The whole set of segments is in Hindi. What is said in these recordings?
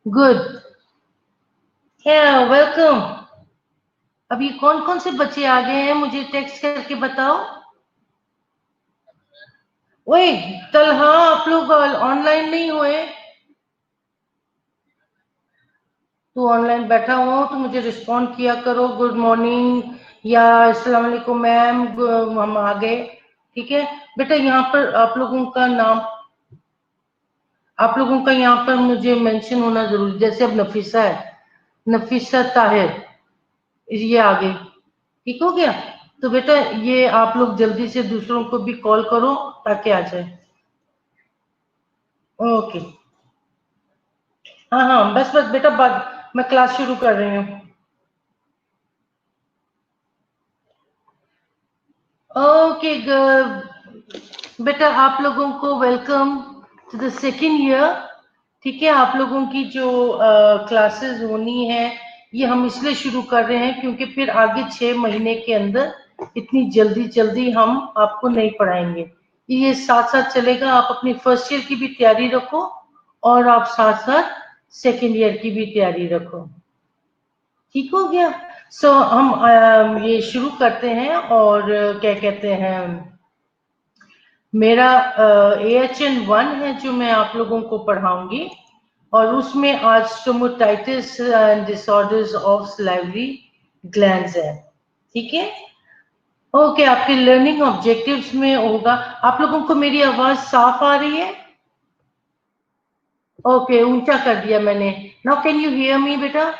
गुड। वेलकम। अभी कौन कौन से बच्चे आ गए हैं, मुझे टेक्स्ट करके बताओ। ओए तलहा, आप लोग ऑनलाइन नहीं हुए? तू ऑनलाइन बैठा हुआ हो तो मुझे रिस्पॉन्ड किया करो, गुड मॉर्निंग या अस्सलाम वालेकुम मैम, हम आ गए। ठीक है बेटा, यहाँ पर आप लोगों का यहाँ पर मुझे मेंशन होना जरूरी। जैसे अब नफीसा है, नफीसा ताहिर, ये आ गई। ठीक हो गया? तो बेटा ये आप लोग जल्दी से दूसरों को भी कॉल करो ताकि आ जाए। ओके। हाँ हाँ, बस बस बेटा, बाद मैं क्लास शुरू कर रही हूँ। ओके बेटा, आप लोगों को welcome to the second year. ठीक है, आप लोगों की जो क्लासेस होनी है, ये हम इसलिए शुरू कर रहे हैं क्योंकि फिर आगे 6 महीने के अंदर इतनी जल्दी जल्दी हम आपको नहीं पढ़ाएंगे। ये साथ साथ चलेगा। आप अपनी फर्स्ट ईयर की भी तैयारी रखो और आप साथ साथ सेकेंड ईयर की भी तैयारी रखो। ठीक हो गया? हम ये शुरू करते हैं। और क्या कहते हैं, मेरा AHN 1 है जो मैं आप लोगों को पढ़ाऊंगी। और उसमें आज stomatitis and disorders of salivary glands है। ठीक है? ओके, आपके लर्निंग ऑब्जेक्टिव्स में होगा। आप लोगों को मेरी आवाज साफ आ रही है? ओके, ऊंचा कर दिया मैंने। Now can you hear me बेटा?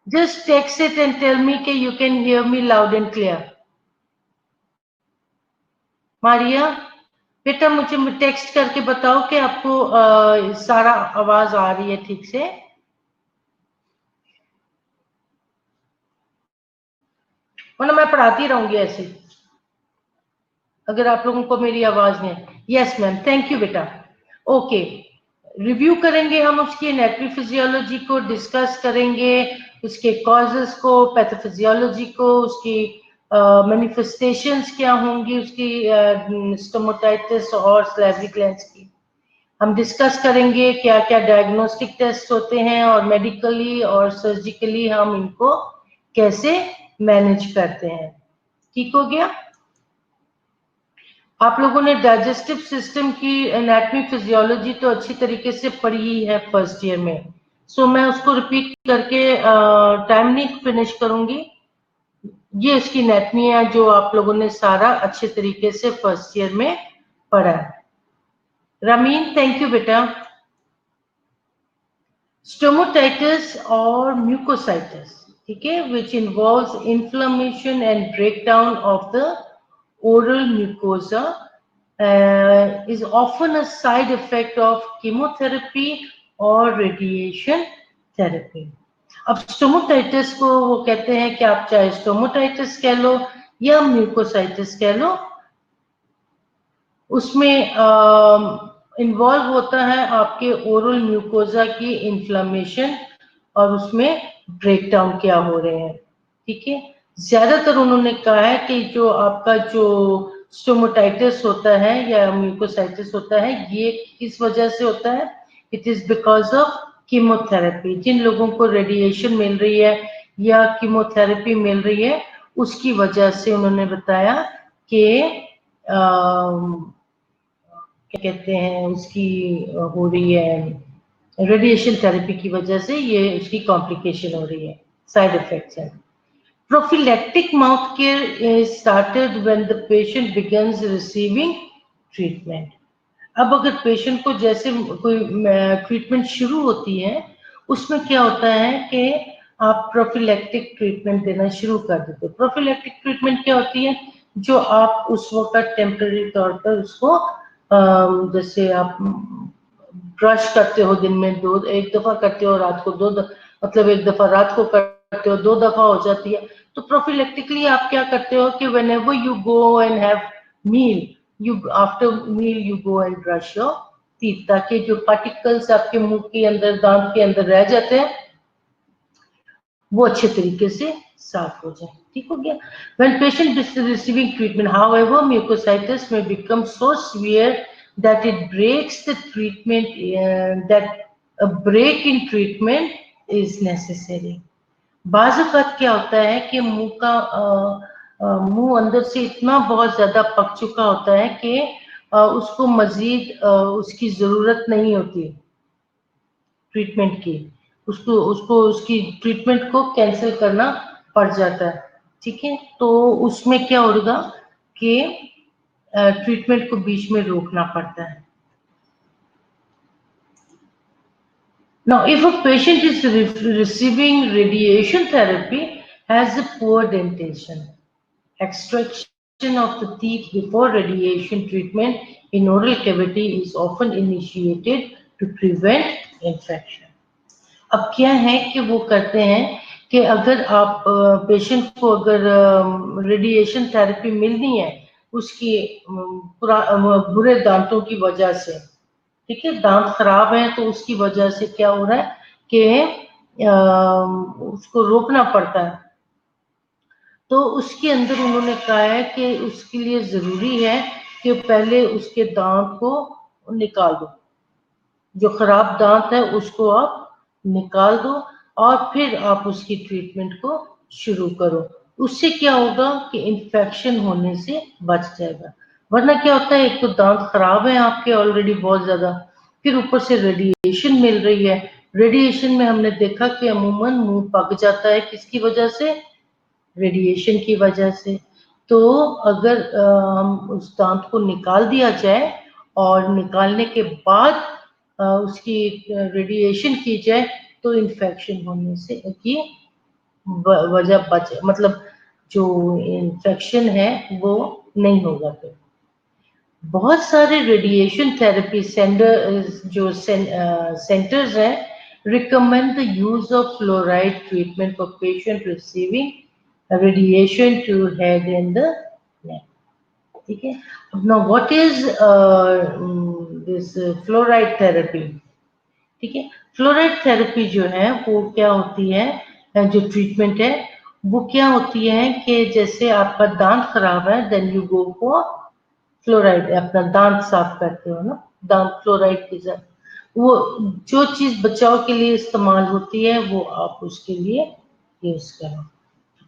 Just text it and tell me कि you can hear me loud and clear. Maria बेटा, मुझे टेक्स्ट करके बताओ कि आपको सारा आवाज आ रही है ठीक से। वरना मैं पढ़ाती रहूंगी ऐसे अगर आप लोगों को मेरी आवाज नहीं है। यस मैम, थैंक यू बेटा। ओके, रिव्यू करेंगे हम उसकी एनाटॉमी फिजियोलॉजी को, डिस्कस करेंगे उसके कॉजेस को, पैथोफिजियोलॉजी को, उसकी मैनिफेस्टेशंस क्या होंगी उसकी स्टोमोटाइटिस और सलाइवरी ग्लैंड्स की। हम डिस्कस करेंगे क्या क्या डायग्नोस्टिक टेस्ट होते हैं और मेडिकली और सर्जिकली हम इनको कैसे मैनेज करते हैं। ठीक हो गया? आप लोगों ने डाइजेस्टिव सिस्टम की एनाटॉमी फिजियोलॉजी तो अच्छी तरीके से पढ़ी ही है फर्स्ट ईयर में। मैं उसको रिपीट करके टाइम नहीं फिनिश करूंगी। ये इसकी एनाटॉमी है जो आप लोगों ने सारा अच्छे तरीके से फर्स्ट ईयर में पढ़ा है। रमीन, थैंक यू बेटा। स्टोमोटाइटिस और म्यूकोसाइटिस, ठीक है, which involves inflammation and breakdown of the oral mucosa, is often a side effect of chemotherapy or radiation therapy. अब स्टोमोटाइटिस को वो कहते हैं कि आप चाहे स्टोमोटाइटिस कह लो या म्यूकोसाइटिस कह लो, उसमें इन्वॉल्व होता है आपके ओरल म्यूकोजा की इन्फ्लेमेशन और उसमें ब्रेकडाउन क्या हो रहे हैं। ठीक है, ज्यादातर उन्होंने कहा है कि जो आपका जो स्टोमोटाइटिस होता है या म्यूकोसाइटिस होता है, ये किस वजह से होता है? It is because of chemotherapy. जिन लोगों को रेडिएशन मिल रही है या कीमोथेरेपी मिल रही है, उसकी वजह से उन्होंने बताया कि क्या कहते हैं उसकी हो रही है रेडिएशन थेरेपी की वजह से, ये उसकी कॉम्प्लिकेशन हो रही है, साइड इफेक्ट्स हैं। Prophylactic mouth care is started when the patient begins receiving treatment. अब अगर पेशेंट को जैसे कोई ट्रीटमेंट शुरू होती है, उसमें क्या होता है कि आप प्रोफिलैक्टिक ट्रीटमेंट देना शुरू कर देते हो। प्रोफिलैक्टिक ट्रीटमेंट क्या होती है? जो आप उस वक्त टेम्परेरी तौर पर उसको जैसे आप ब्रश करते हो दिन में एक दफा करते हो, रात को मतलब एक दफा रात को करते हो, 2 दफा हो जाती है। तो प्रोफिलेक्टिकली आप क्या करते हो कि whenever you go and have meal, you after meal you go and brush your teeth, ताकि जो पार्टिकल्स आपके मुंह के अंदर, दांत के अंदर रह जाते हैं, वो अच्छे तरीके से साफ हो जाए। ठीक हो गया? When patient is receiving treatment, however, mucositis may become so severe that it breaks the treatment, that a break in treatment is necessary. बाज़ औक़ात क्या होता है कि मुंह अंदर से इतना बहुत ज्यादा पक चुका होता है कि उसको मजीद उसकी जरूरत नहीं होती ट्रीटमेंट की, उसको उसको उसकी ट्रीटमेंट को कैंसिल करना पड़ जाता है, ठीक है। तो उसमें क्या होगा कि ट्रीटमेंट को बीच में रोकना पड़ता है। Now, if a patient is receiving radiation therapy, has a poor dentition, extraction of the teeth before radiation treatment in oral cavity is often initiated to prevent infection. अब क्या है कि वो करते हैं कि अगर आप पेशेंट को अगर रेडिएशन थेरेपी मिलनी है उसकी बुरे दांतों की वजह से, ठीक है, दांत खराब है तो उसकी वजह से क्या हो रहा है कि उसको रोकना पड़ता है। तो उसके अंदर उन्होंने कहा है कि उसके लिए जरूरी है कि पहले उसके दांत को निकाल दो, जो खराब दांत है उसको आप निकाल दो और फिर आप उसकी ट्रीटमेंट को शुरू करो। उससे क्या होगा कि इन्फेक्शन होने से बच जाएगा। वरना क्या होता है, एक तो दांत खराब है आपके ऑलरेडी बहुत ज्यादा, फिर ऊपर से रेडिएशन मिल रही है। रेडिएशन में हमने देखा कि अमूमन मुंह पक जाता है, किसकी वजह से? रेडिएशन की वजह से। तो अगर हम उस दांत को निकाल दिया जाए और निकालने के बाद उसकी रेडिएशन की जाए तो इन्फेक्शन होने से की वजह बच, मतलब जो इन्फेक्शन है वो नहीं होगा। फिर बहुत सारे रेडिएशन थेरेपी जो सेंटर्स हैं recommend the use of fluoride treatment for patient receiving radiation to head and the neck, ठीक है। Now what is this fluoride therapy, ठीक है। फ्लोराइड थेरेपी जो है वो क्या होती है, जो ट्रीटमेंट है वो क्या होती है कि जैसे आपका दांत खराब है then you go for fluoride, अपना दांत साफ करते हो ना, दांत फ्लोराइड के साथ, वो जो चीज बचाव के लिए इस्तेमाल होती है वो आप उसके लिए यूज करो।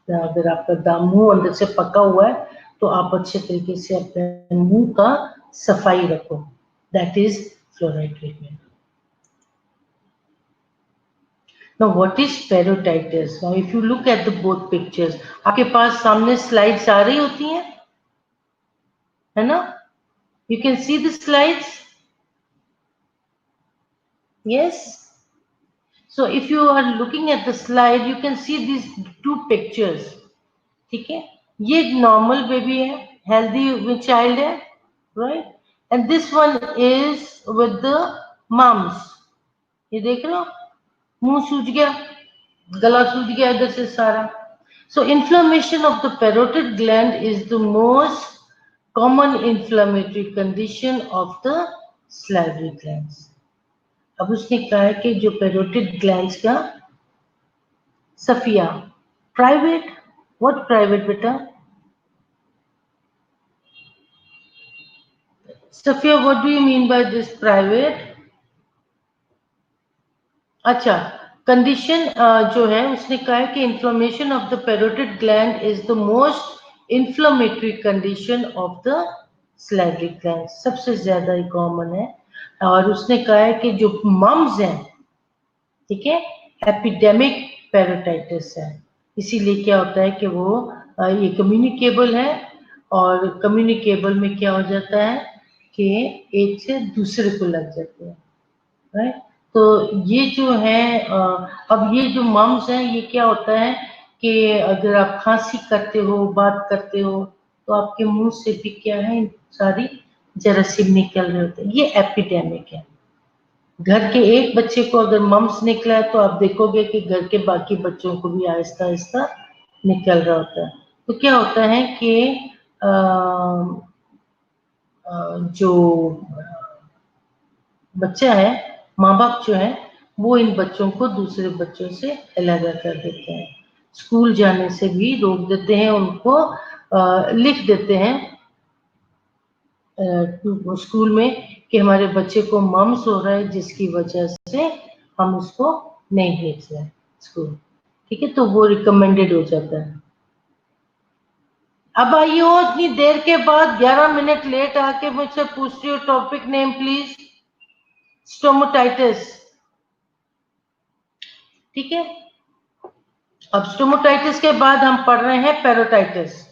अगर आपका मुंह अंदर से पका हुआ है तो आप अच्छे तरीके से अपने मुंह का सफाई रखो, that is fluoride treatment. Now, what is parotitis? Now, if you look at the both pictures, आपके पास सामने स्लाइड्स आ रही होती हैं, है ना? You can see the slides. Yes. So, if you are looking at the slide, you can see these two pictures. ठीक है? ये normal baby है, healthy child है, right? And this one is with the mums. ये देख रहे हो? मुंह सूज गया, गला सूज गया इधर से सारा। So inflammation of the parotid gland is the most common inflammatory condition of the salivary glands. अब उसने कहा है कि जो parotid glands का सफिया private, what private बेटा? Safia, what do you mean by this private? अच्छा, कंडीशन जो है उसने कहा है कि inflammation of the parotid gland is the most inflammatory condition of the salivary gland, सबसे ज्यादा ही कॉमन है। और उसने कहा है कि जो मम्स हैं, ठीक है, एपिडेमिक पेरोटाइटिस है, इसीलिए क्या होता है कि वो ये कम्युनिकेबल है और कम्युनिकेबल में क्या हो जाता है कि एक से दूसरे को लग जाते हैं, राइट। तो ये जो है अब ये जो मम्स हैं, ये क्या होता है कि अगर आप खांसी करते हो, बात करते हो तो आपके मुंह से भी क्या है सारी जरासीम निकल रहे होते हैं, ये एपिडेमिक है। घर के एक बच्चे को अगर मम्स निकला है तो आप देखोगे कि घर के बाकी बच्चों को भी आहिस्ता आहिस्ता निकल रहा होता है। तो क्या होता है कि जो बच्चा है, माँ बाप जो है वो इन बच्चों को दूसरे बच्चों से अलग कर देते हैं, स्कूल जाने से भी रोक देते हैं, उनको लिख देते हैं स्कूल में कि हमारे बच्चे को मम्स हो रहा है जिसकी वजह से हम उसको नहीं भेज रहे स्कूल, ठीक है, तो वो रिकमेंडेड हो जाता है। अब आइए हो इतनी देर के बाद 11 मिनट लेट आके मुझसे पूछती हो टॉपिक नेम प्लीज। स्टोमोटाइटिस, ठीक है। अब स्टोमोटाइटिस के बाद हम पढ़ रहे हैं पेरोटाइटिस।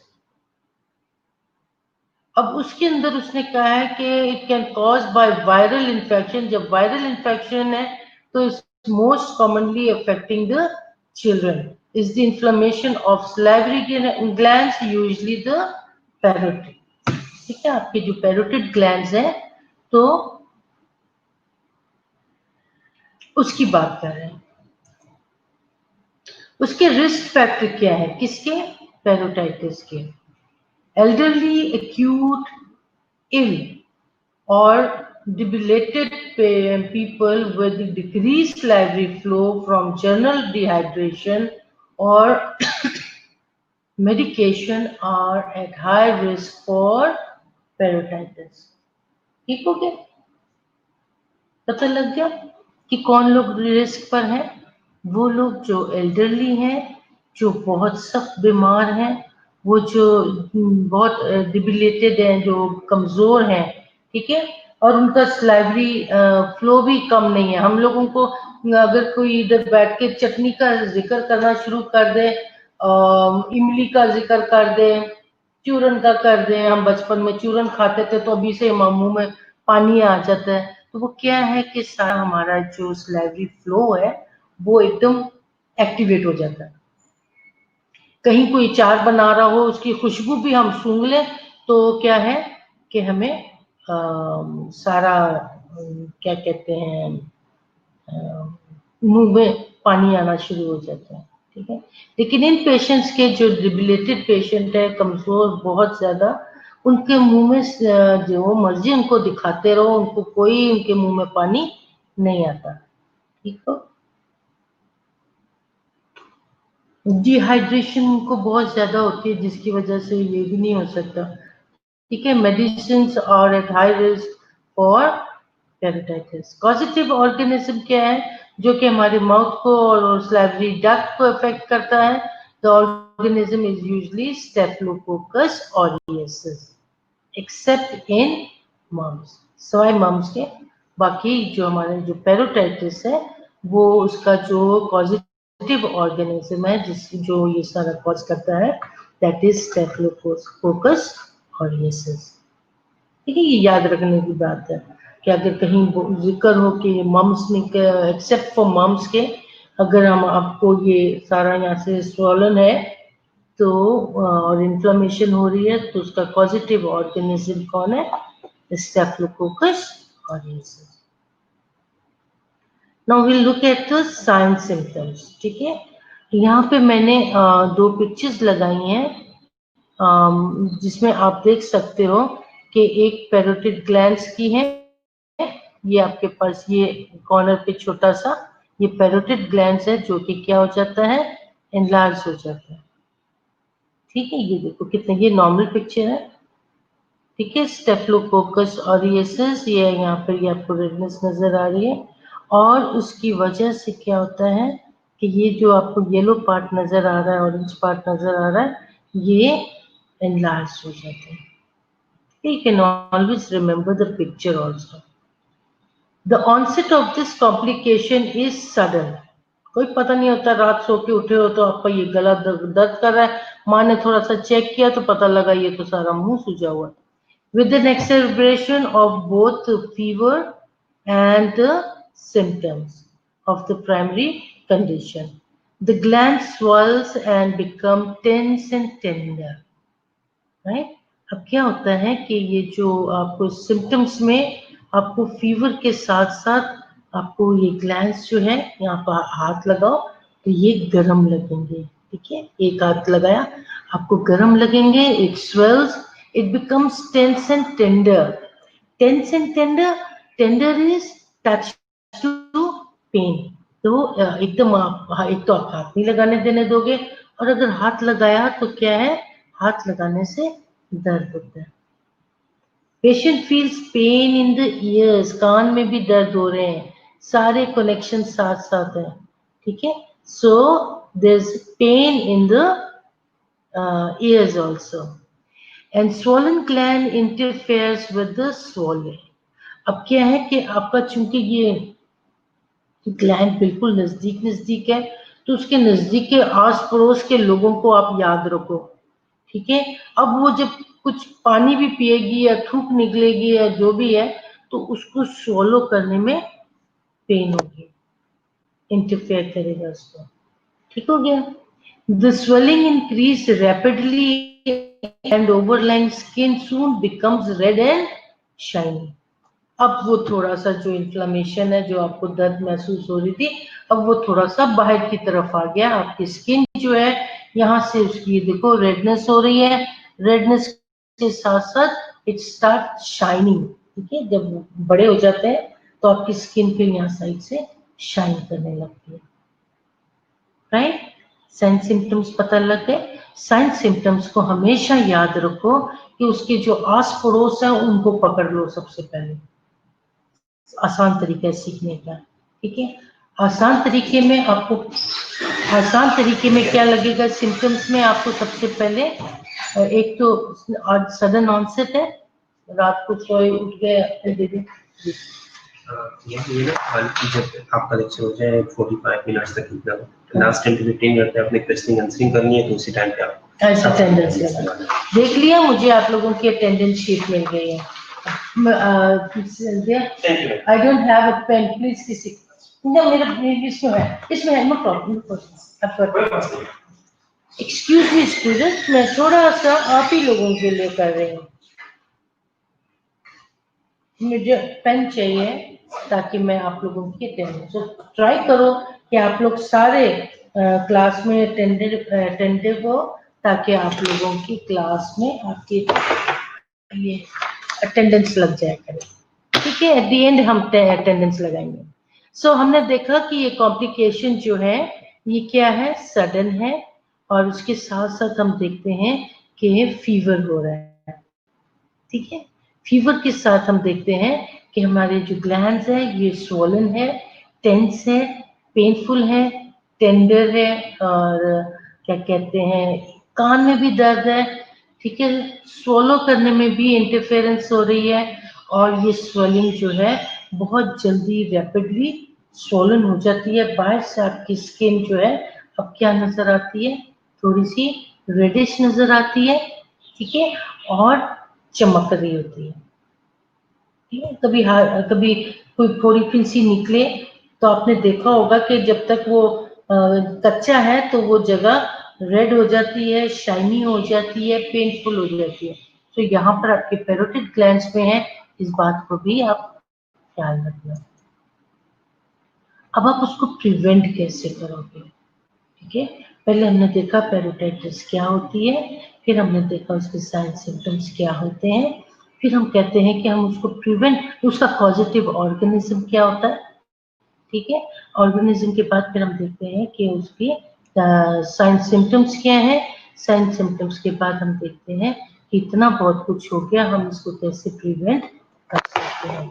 अब उसके अंदर उसने कहा है कि it can cause by viral infection. जब वायरल इन्फेक्शन है तो it's most commonly affecting the children is the inflammation of salivary glands usually the parotid, ठीक है, आपके जो पैरोटिड ग्लैंड्स हैं तो उसकी बात कर रहे हैं। उसके रिस्क फैक्टर क्या है, किसके, पेरोटाइटिस के। elderly, acute, ill or debilitated people with decreased salivary flow from general dehydration or medication are at high risk for peritonitis। ठीक हो गया, पता लग गया कि कौन लोग रिस्क पर हैं। वो लोग जो एल्डरली हैं, जो बहुत सख्त बीमार हैं, वो जो बहुत डिबिलेटेड हैं, जो कमजोर हैं, ठीक है, और उनका स्लाइवरी फ्लो भी कम नहीं है। हम लोगों को अगर कोई इधर बैठ के चटनी का जिक्र करना शुरू कर दे, इमली का जिक्र कर दे, चूरन का कर दे, हम बचपन में चूरन खाते थे तो अभी से मुंह में पानी आ जाता है, तो वो क्या है कि सारा हमारा जो स्लाइवरी फ्लो है वो एकदम एक्टिवेट हो जाता है। कहीं कोई चार बना रहा हो, उसकी खुशबू भी हम सूंघ लें तो क्या है कि हमें सारा क्या कहते हैं मुंह में पानी आना शुरू हो जाता है, ठीक है। लेकिन इन पेशेंट्स के जो डिबिलेटेड पेशेंट है, कमजोर बहुत ज्यादा, उनके मुंह में जो मर्जी उनको दिखाते रहो, उनको कोई उनके मुंह में पानी नहीं आता, ठीक है। डिहाइड्रेशन उनको बहुत ज्यादा होती है जिसकी वजह से ये भी नहीं हो सकता, ठीक है। Medicine are at high risk for parotitis. Causative organism क्या है, जो कि हमारे माउथ को और स्लाइवरी डक्ट को अफेक्ट करता है। The organism is usually staphylococcus aureus except in mumps, सवाए मम्स के। बाकी जो हमारे जो पेरिटाइटिस है वो उसका जो कॉजेटिव ऑर्गेनिज्म है जिस जो ये सारा कॉज करता है, दैट इज स्टेफिलोकोकस ऑरियसिस, ठीक है। ये याद रखने की बात है कि अगर कहीं जिक्र हो कि मम्स में एक्सेप्ट फॉर मम्स के, अगर हम आपको ये सारा यहाँ से स्वॉलन है तो और इन्फ्लेमेशन हो रही है तो उसका कॉजेटिव ऑर्गेनिज्म कौन है, staphylococcus aureus. Now will look at the sign symptoms, ठीक है। यहाँ पे मैंने दो पिक्चर्स लगाई हैं जिसमें आप देख सकते हो कि एक पैरोटिड ग्लैंड्स की है, ये आपके पास ये कॉर्नर पे छोटा सा ये पैरोटिड ग्लैंड्स है जो कि क्या हो जाता है, एनलार्ज हो जाता है, ठीक है। ये देखो कितने, ये नॉर्मल पिक्चर है, ठीक है। स्टेफिलोकोकस ऑरियसिस, ये यहाँ पर ये आपको रेडनेस नजर आ रही है और उसकी वजह से क्या होता है कि ये जो आपको येलो पार्ट नजर आ रहा है, ऑरेंज पार्ट नजर आ रहा है, ये एनलार्ज हो जाते हैं। You can always remember the picture also. The onset of this complication is sudden. कोई पता नहीं होता, रात सो के उठे हो तो आपका ये गला दर्द कर रहा है, माँ ने थोड़ा सा चेक किया तो पता लगा ये तो सारा मुंह सूजा हुआ है। With an exacerbation of both fever and the symptoms of the primary condition, the gland swells and become tense and tender. Right, अब क्या होता है कि ये जो आपको सिम्टम्स में आपको फीवर के साथ साथ आपको ये ग्लैंड्स जो है यहाँ पर हाथ लगाओ तो ये गर्म लगेंगे, ठीक है। एक हाथ लगाया आपको गर्म लगेंगे, it swells, it becomes tense and tender. Tense and tender, tender is touch to pain. तो एकदम आप एक तो आप हाथ नहीं लगाने देने दोगे, और अगर हाथ लगाया तो क्या है, हाथ लगाने से दर्द होता है। Patient feels pain in the ears, कान में भी दर्द हो रहे हैं। सारे कनेक्शन साथ साथ हैं, ठीक है। So there is pain in the ears also, and swollen gland interferes with the swallowing. अब क्या है कि आपका चूंकि ये ग्लैंड बिल्कुल नजदीक नजदीक है, तो उसके नजदीक के आस पड़ोस के लोगों को आप याद रखो, ठीक है। अब वो जब कुछ पानी भी पिएगी या थूक निकलेगी या जो भी है, तो उसको swallow करने में पेन होगी, इंटरफेयर करेगा उसको, ठीक हो गया। The swelling increase rapidly and overlying skin soon becomes red and shiny. अब वो थोड़ा सा जो इन्फ्लेमेशन है, जो आपको दर्द महसूस हो रही थी, अब वो थोड़ा सा बाहर की तरफ आ गया। आपकी स्किन जो है यहाँ से उसकी देखो रेडनेस हो रही है, रेडनेस के साथ साथ इट स्टार्ट शाइनिंग, ठीक है। जब बड़े हो जाते हैं तो आपकी स्किन फिर यहाँ साइड से शाइन करने लगती है, राइट। साइन सिम्टम्स पता लग गए। साइन सिम्टम्स को हमेशा याद रखो कि उसके जो आस पड़ोस है उनको पकड़ लो सबसे पहले, आसान तरीका है सीखने का, ठीक है। आसान तरीके में आपको, आसान तरीके में क्या लगेगा सिम्टम्स में आपको, सबसे पहले एक तो सडन ऑनसेट है, रात को सोए उठ गए दे ये ना जब आपका लेक्चर हो जाए 45 मिनट्स तक कितना लास्ट 10 to 15 मिनट में अपने क्वेश्चन आंसरिंग करनी है, तो उसी टाइम पे आप ऐसे अटेंडेंस लगा देख लिया। मुझे आप लोगों की अटेंडेंस शीट मिल गई है। I don't have a pen, please किसी ना मेरा इसमें है, no problem. Excuse me student, मैं थोड़ा सा आप ही लोगों के लिए कर रही हूँ, मुझे पेन चाहिए ताकि मैं आप लोगों की अटेंडेंस, तो ट्राई करो कि आप लोग सारे क्लास में अटेंटिव हो, ताकि आप लोगों की क्लास में आपकी ये अटेंडेंस लग जाए करे, ठीक है। एट द एंड हम अटेंडेंस लगाएंगे। सो हमने देखा कि ये कॉम्प्लिकेशन जो है ये क्या है, सडन है, और उसके साथ साथ हम देखते हैं कि फीवर हो रहा है, ठीक है। फीवर के साथ हम देखते हैं कि हमारे जो ग्लैंड्स है ये स्वोलन है, टेंस है, पेनफुल है, टेंडर है, और क्या कहते हैं कान में भी दर्द है, ठीक है। स्वोलो करने में भी इंटरफेरेंस हो रही है, और ये स्वेलिंग जो है बहुत जल्दी रैपिडली स्वोलन हो जाती है। बाहर से आपकी स्किन जो है अब क्या नजर आती है, थोड़ी सी रेडिश नजर आती है, ठीक है, और चमक रही होती है, ठीक है। कभी कोई थोड़ी फिंसी निकले तो आपने देखा होगा कि जब तक वो कच्चा है तो वो जगह रेड हो जाती है, शाइनी हो जाती है, पेनफुल हो जाती है। तो यहाँ पर आपके पैरोटिड ग्लैंड्स में है, इस बात को भी आप ख्याल रखना। अब आप उसको प्रिवेंट कैसे करोगे, ठीक है। पहले हमने देखा पैरोटाइटिस क्या होती है, फिर हमने देखा उसके साइन सिम्टम्स क्या होते हैं, फिर हम कहते हैं कि हम उसको प्रिवेंट, उसका पॉजिटिव ऑर्गेनिज्म क्या होता है, ठीक है। ऑर्गेनिज्म के बाद फिर हम देखते हैं कि उसकी साइन सिम्टम्स क्या है। साइन सिम्टम्स के बाद हम देखते हैं कि इतना बहुत कुछ हो गया, हम इसको कैसे प्रिवेंट कर सकते हैं।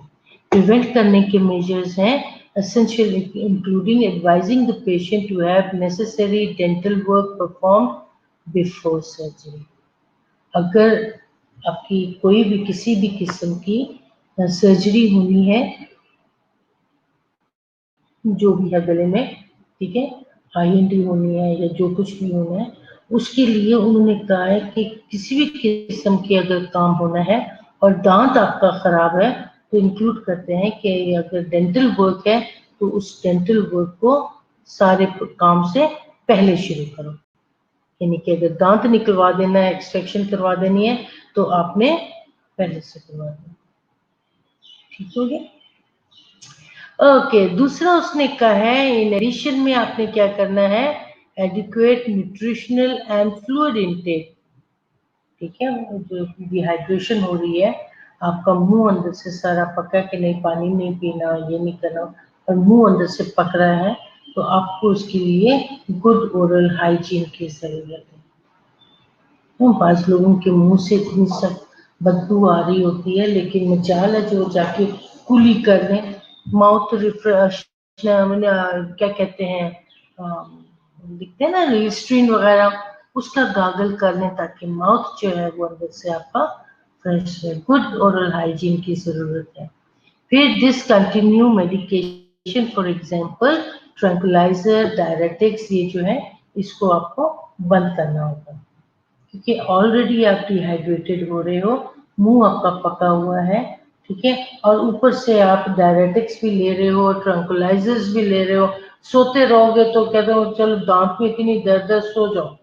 प्रिवेंट करने के मेजर्स हैं essential, including advising the patient to have necessary dental work performed before surgery. अगर आपकी कोई भी किसी भी किस्म की सर्जरी होनी है, जो भी है गले में, ठीक है, IND होनी है या जो कुछ भी होना है, उसके लिए उन्होंने कहा है कि किसी भी किस्म की अगर काम होना है और दांत आपका खराब है, तो इंक्लूड करते हैं कि अगर डेंटल वर्क है तो उस डेंटल वर्क को सारे काम से पहले शुरू करो। यानी कि अगर दांत निकलवा देना है, एक्सट्रैक्शन करवा देनी है, तो आपने पहले से करवा देना, ठीक हो गया। ओके, दूसरा उसने कहा है इन एडिशन में आपने क्या करना है, adequate nutritional and fluid intake, ठीक है। जो डिहाइड्रेशन हो रही है, आपका मुंह अंदर से सारा पका कि नहीं, पानी नहीं पीना, ये नहीं करना, और मुंह अंदर से पक रहा है, तो आपको उसके लिए गुड ओरल हाइजीन की जरूरत है। तो पांच लोगों के मुंह से इतनी सब बदबू आ रही होती है, लेकिन मजाल है जो जाके कुली कर दें, माउथ रिफ्रेश, क्या कहते हैं, लिखते हैं ना लिस्ट्रीन वगैरह, उसका गागल कर लें ताकि माउथ जो है वो अंदर से आपका फ्रेश है। गुड ओरल हाइजीन की जरूरत है। फिर discontinue medication, for example tranquilliser, diuretics, ये जो है इसको आपको बंद करना होगा क्योंकि ऑलरेडी आप डिहाइड्रेटेड हो रहे हो, मुंह आपका पका हुआ है, ठीक है, और ऊपर से आप डायरेटिक्स भी ले रहे हो, ट्रैंकुलाइजर्स भी ले रहे हो, सोते रहोगे तो कहते हो चलो दांत में इतनी दर्द है सो जाओ,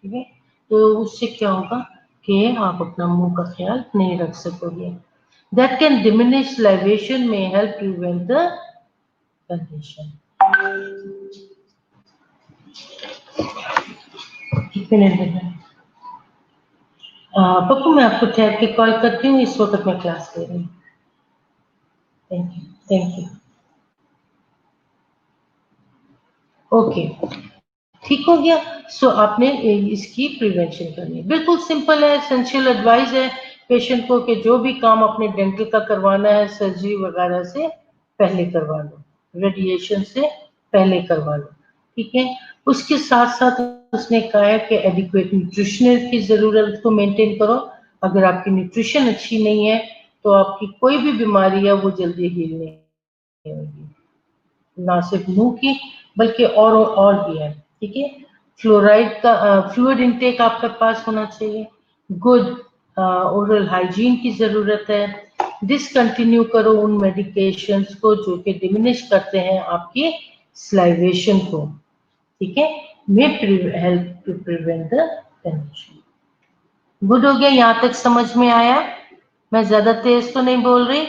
ठीक है, तो उससे क्या होगा कि आप अपना मुंह का ख्याल नहीं रख सकोगे। दैट कैन डिमिनिश लाइवेशन, में हेल्प प्रिवेंट द कंडीशन। एक मिनट देना। पप्पू मैं आपको ठहर के कॉल करती हूँ, इस वक्त मैं क्लास ले रही हूँ। Thank you, thank you. Okay, ठीक हो गया। सो आपने इसकी प्रिवेंशन करनी है, बिल्कुल सिंपल है, एसेंशियल एडवाइस है पेशेंट को कि जो भी काम अपने डेंटल का करवाना है सर्जरी वगैरह से पहले करवा लो, रेडिएशन से पहले करवा लो, ठीक है। उसके साथ साथ उसने कहा है कि एडिक्वेट न्यूट्रिशन की जरूरत को मेंटेन करो। अगर आपकी न्यूट्रिशन अच्छी नहीं है तो आपकी कोई भी बीमारी है वो जल्दी हील नहीं होगी, ना सिर्फ मुंह की बल्कि और भी है, ठीक है। फ्लोराइड का फ्लूइड इनटेक आपके पास होना चाहिए। गुड ओरल हाइजीन की जरूरत है। डिसकंटिन्यू करो उन मेडिकेशंस को जो कि डिमिनिश करते हैं आपकी स्लाइवेशन को, ठीक है, may help to prevent the condition. Good हो गया, यहाँ तक समझ में आया? मैं ज्यादा तेज तो नहीं बोल रही?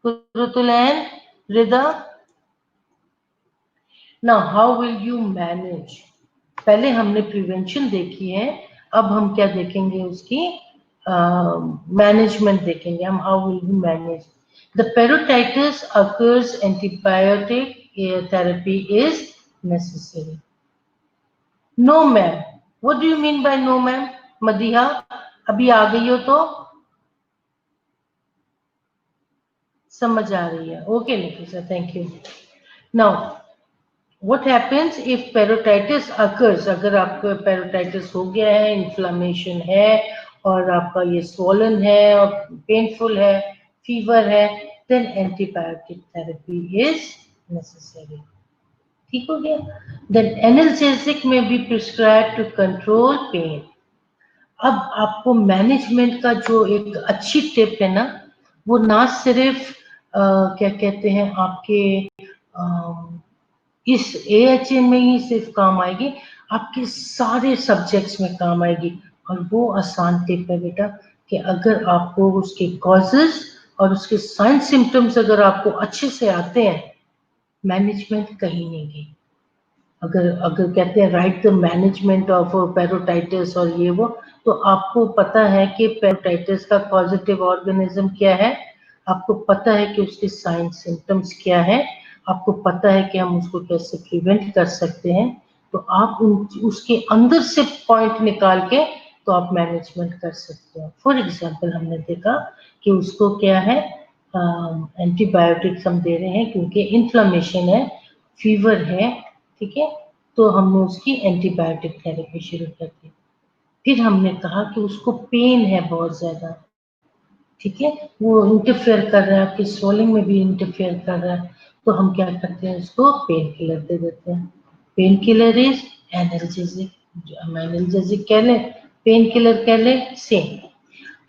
Quratulain, Rida, now how will you manage? पहले हमने प्रिवेंशन देखी है, अब हम क्या देखेंगे, उसकी मैनेजमेंट देखेंगे हम। How will you manage the parotitis occurs, antibiotic therapy is necessary. No ma'am, what do you mean by no ma'am? Madiha अभी आ गई हो तो समझ आ रही है? Okay Nikita, thank you. Now what happens if peritonitis occurs? अगर आपको पेरोटाइटिस हो गया है, इन्फ्लामेशन है और आपका ये स्वॉलन है और पेनफुल है, फीवर है, then antibiotic therapy is necessary. ठीक हो गया। then analgesic may be prescribed to control pain. अब आपको मैनेजमेंट का जो एक अच्छी टिप है ना, वो ना सिर्फ क्या कहते हैं आपके इस एएचएम में ही सिर्फ काम आएगी, आपके सारे सब्जेक्ट्स में काम आएगी। और वो आसान टिप है बेटा कि अगर आपको उसके कॉजेस और उसके साइन सिम्टम्स अगर आपको अच्छे से आते हैं, मैनेजमेंट कहीं नहीं गई। अगर अगर कहते हैं राइट द मैनेजमेंट ऑफ पेरोटाइटिस और ये वो, तो आपको पता है कि पेरोटाइटिस का पॉजिटिव ऑर्गेनिज्म क्या है, आपको पता है कि उसके साइन सिम्टम्स क्या है, आपको पता है कि हम उसको कैसे प्रिवेंट कर सकते हैं। तो आप उसके अंदर से पॉइंट निकाल के तो आप मैनेजमेंट कर सकते हो। फॉर एग्जाम्पल हमने देखा कि उसको क्या है, एंटीबायोटिक्स हम दे रहे हैं क्योंकि इन्फ्लामेशन है, फीवर है, ठीक है, तो हमने उसकी एंटीबायोटिक थेरेपी शुरू कर दी। फिर हमने कहा कि उसको पेन है बहुत ज्यादा, ठीक है, वो इंटरफेयर कर रहा है, आपकी स्वॉलिंग में भी इंटरफेयर कर रहा है, तो हम क्या करते हैं, उसको पेन किलर दे देते हैं। पेन किलर इज एनाल्जेसिक, हम एनाल्जेसिक कह लें, पेन किलर कह लें, सेम।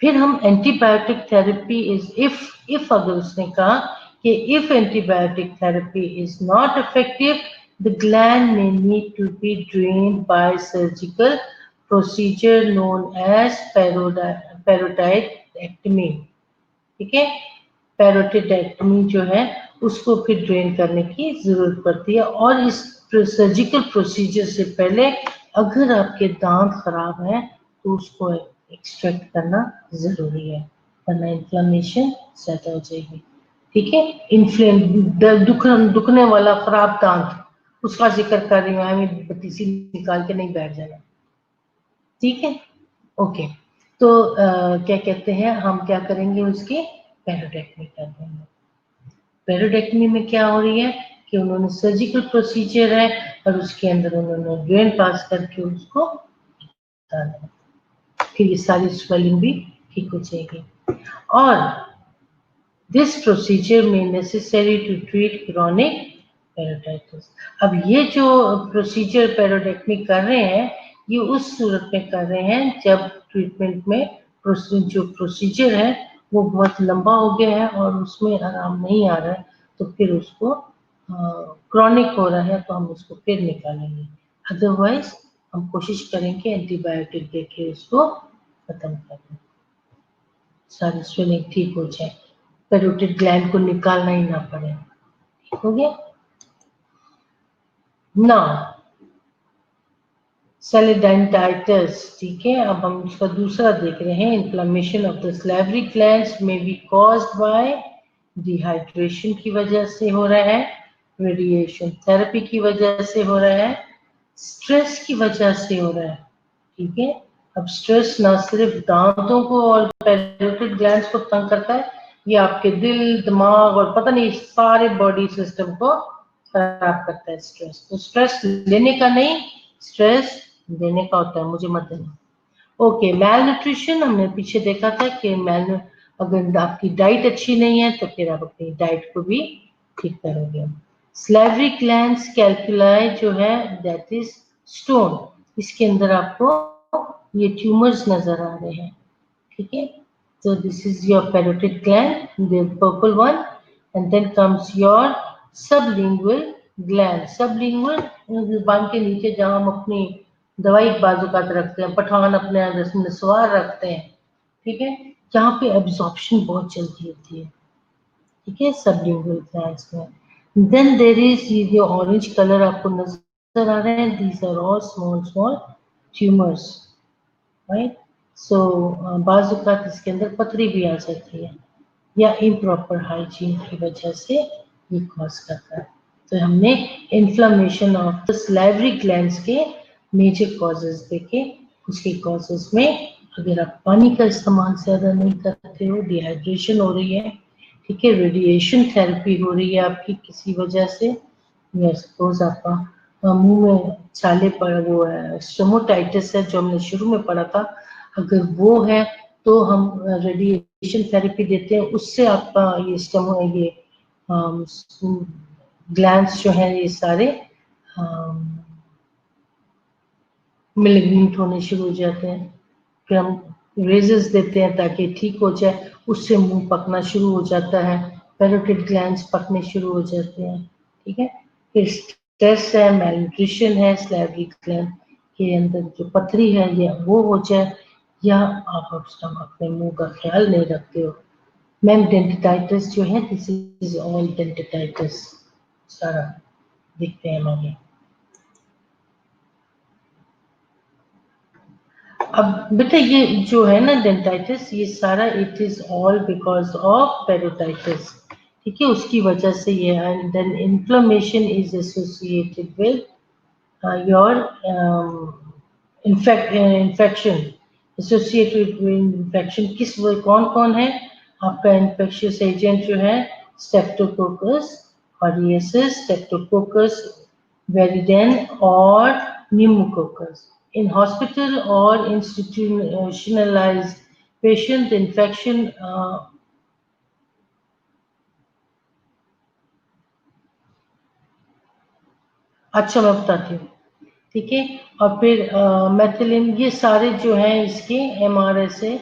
फिर हम एंटीबायोटिक थेरेपी इज इफ अगर उसने कहा कि if antibiotic therapy is not effective, the gland may need to be drained by surgical procedure known as पैरोटाइडक्टमी, ठीक है। पैरोटाइडक्टमी जो है उसको फिर ड्रेन करने की जरूरत पड़ती है। और इस सर्जिकल प्रोसीजर से पहले अगर आपके दांत खराब हैं तो उसको एक्सट्रैक्ट करना जरूरी है, वरना इन्फ्लेमेशन ज्यादा हो जाएगी, ठीक है। दुखने वाला खराब दांत, उसका जिक्र कर रही हूँ, हमें पतीसी निकाल के नहीं बैठ जाना, ठीक है। ओके, तो क्या कहते हैं, हम क्या करेंगे, उसकी पैरोटेक्टमी कर देंगे। पेरियोडेक्टमी में क्या हो रही है कि उन्होंने सर्जिकल प्रोसीजर है और उसके अंदर उन्होंने ड्रेन पास करके उसको डाला, फिर ये सारी स्वेलिंग भी ठीक हो जाएगी। और दिस प्रोसीजर में नेसेसरी टू ट्रीट क्रॉनिक पेरियोडाइटिस। अब ये जो प्रोसीजर पेरियोडेक्टमी कर रहे हैं ये उस सूरत में कर रहे हैं जब ट्रीटमेंट में जो प्रोसीजर है वो बहुत लंबा हो गया है और उसमें आराम नहीं आ रहा है, तो फिर उसको क्रॉनिक हो रहा है तो हम उसको फिर निकालेंगे। अदरवाइज हम कोशिश करेंगे एंटीबायोटिक देके उसको खत्म कर दें, सारी स्वेलिंग ठीक हो जाए, पैरोटिड ग्लैंड को निकालना ही ना पड़े। ठीक हो गया। नाउ सेलेडेंटाइटिस, ठीक है, अब हम इसका दूसरा देख रहे हैं। Inflammation of the salivary glands में बी कॉज्ड बाय डिहाइड्रेशन की वजह से हो रहा है, रेडिएशन थेरेपी की वजह से हो रहा है, स्ट्रेस की वजह से हो रहा है। ठीक है, अब स्ट्रेस ना सिर्फ दांतों को और पैरोटिड ग्लैंड्स को तंग करता है, ये आपके दिल, दिमाग और पता नहीं सारे बॉडी सिस्टम को खराब करता है स्ट्रेस। तो स्ट्रेस लेने का नहीं, स्ट्रेस देने का होता है, मुझे मत देना। ओके, मैल न्यूट्रिशन हमने पीछे देखा था कि अगर आपकी डाइट अच्छी नहीं है तो फिर आप अपनी डाइट को भी ठीक करोगे। सैलिवरी ग्लैंड्स कैल्कुलाई जो है दैट इज स्टोन, इसके अंदर आपको ये ट्यूमर्स नजर आ रहे हैं। ठीक है, so this is your parotid gland, the purple one, and then comes your sublingual gland. Sublingual जुबान के नीचे जहाँ हम अपनी दवाई बाजूकात रखते हैं, पठान अपने नसवार रखते हैं, ठीक है, जहाँ पे एब्जॉर्प्शन बहुत जल्दी होती है। ठीक है, सबलिंगुअल ग्लैंड्स में। देन देयर इज ये ऑरेंज कलर आपको नजर आ रहे हैं, these are all small small tumours, right. So बाजुकात इसके अंदर पथरी भी आ सकती है या इम्प्रॉपर हाइजीन की वजह से ये कॉज करता है। तो हमने inflammation of the salivary glands के मेजर कॉजेज देखे। उसके कॉजेज में अगर आप पानी का इस्तेमाल ज्यादा नहीं करते हो, डिहाइड्रेशन हो रही है, ठीक है, रेडिएशन थेरेपी हो रही है आपकी किसी वजह से, या सपोज आपका मुंह में छाले पड़ वो है स्टोमोटाइटिस है जो हमने शुरू में पढ़ा था, अगर वो है तो हम रेडिएशन थेरेपी देते हैं, उससे आपका ये ग्लैंड्स जो है ये सारे मिलिग्नेंट होने शुरू हो जाते हैं। फिर हम रेजर्स देते हैं ताकि ठीक हो जाए, उससे मुंह पकना शुरू हो जाता है, पैरोटिड ग्लैंड्स पकने शुरू हो जाते हैं। ठीक है, फिर स्ट्रेस है, मैलन्यूट्रिशन है, सैलिवरी ग्लैंड के अंदर जो पथरी है या वो हो जाए, या आप अपने मुंह का ख्याल नहीं रखते हो। मैम डेंटिटाइटिस जो है, दिस इज ऑल डेंटिटाइटिस, सारा दिखते हैं हमें। अब बेटा ये जो है ना डेंटाइटिस, ये सारा it is all because of parotitis. ठीक है, उसकी वजह से ये है। And then inflammation is associated with your infection, associated with infection. किस कौन कौन है आपका इन्फेक्शियस एजेंट जो है, स्ट्रेप्टोकोकस ऑरिएसिस, स्ट्रेप्टोकोकस वेरिडेन और pneumococcus. In hospital or institutionalized patient infection अच्छा मैं बताती हूँ, ठीक है। और फिर मेथिलीन, ये सारे जो हैं इसके MRSA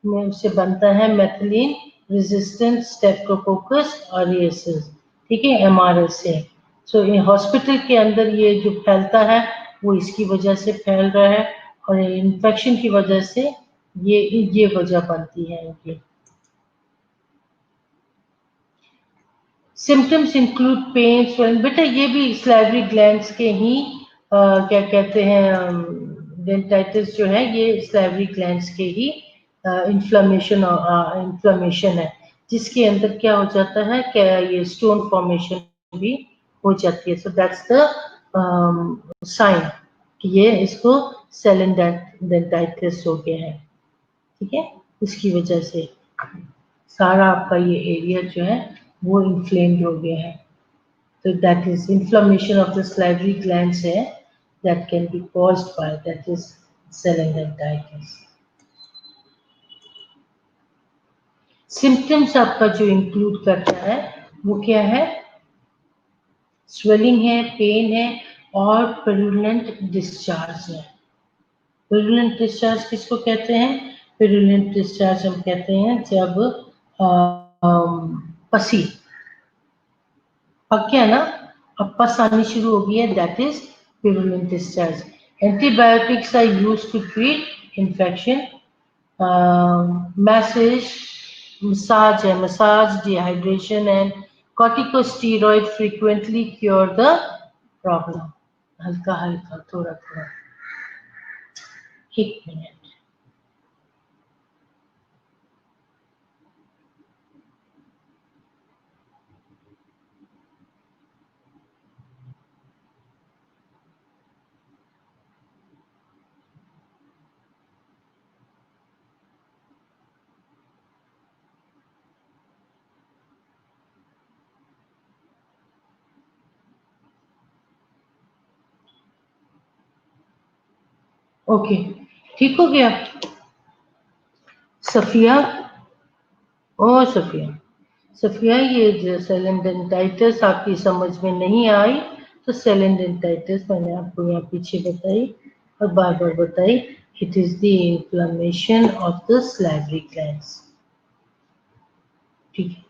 में से बनता है मेथिलीन रेजिस्टेंट स्ट्रेप्टोकोकस ऑरिएसिस, ठीक है, MRSA। सो ये हॉस्पिटल के अंदर ये जो फैलता है वो इसकी वजह से फैल रहा है, और इन्फेक्शन की वजह से ये वजह बनती है इनकी। सिम्टम्स इंक्लूड पेन, स्वेलिंग, बेटा ये भी सैलिवरी ग्लैंड्स के ही क्या कहते हैं, डेंटाइटिस जो है ये सैलिवरी ग्लैंड्स के ही इन्फ्लेमेशन है, जिसके अंदर क्या हो जाता है, क्या ये स्टोन फॉर्मेशन भी हो जाती है। सो दैट्स द साइन कि ये इसको सेलेडेंटाइटिस हो गया है। ठीक है, उसकी वजह से सारा आपका ये एरिया जो है वो इन्फ्लेम्ड हो गया है। तो that is inflammation of the salivary glands है, that can be caused by that is sialadenitis. Symptoms आपका जो इंक्लूड करता है वो क्या है? स्वेलिंग है, पेन है और पेरुलेंट डिस्चार्ज है। पेरुलेंट डिस्चार्ज किसको कहते हैं? पेरुलेंट डिस्चार्ज हम कहते हैं जब पसी पक गया ना, अब पस आनी शुरू हो गई है, that is purulent discharge. Antibiotics are used to treat infection. Massage है, massage, dehydration and corticosteroid frequently cure the problem. हल्का हल्का थोड़ा थोड़ा, एक मिनट। ओके, ठीक हो गया सफिया? ओ सफिया, सफिया ये सेलेंडेंटाइटिस आपकी समझ में नहीं आई तो सेलेंडेंटाइटिस मैंने आपको यहाँ पीछे बताई और बार बार बताई। It is the inflammation of the salivary glands. ठीक है,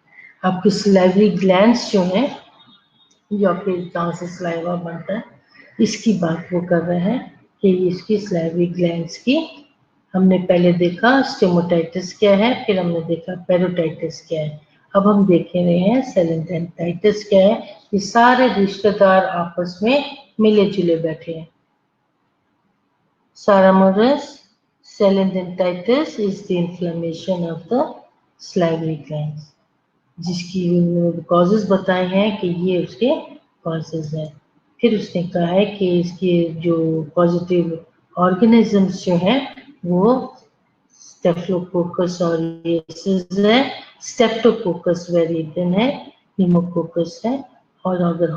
आपकी सलाइवरी ग्लैंड्स जो हैं या फिर जहाँ से सलाइवा बनता है, इसकी बात वो कर रहे हैं कि इसकी सलाइवरी ग्लैंड्स की। हमने पहले देखा स्टेमोटाइटिस क्या है, फिर हमने देखा पेरोटाइटिस क्या है, अब हम देख रहे हैं सेलेंडेंटाइटिस क्या है। ये सारे रिश्तेदार आपस में मिले जुले बैठे हैं। सारामोरस sialadenitis is the inflammation of the salivary glands, जिसकी कॉजेज बताए हैं कि ये उसके कॉजेज हैं। फिर उसने कहा है कि इसके जो पॉजिटिव ऑर्गेनिजम्स जो हैं वो स्टेफिलोकोकस ऑरिएसिस है, स्टेप्टोकोकस वेरिएंटन है, निमोकोकस है। और अगर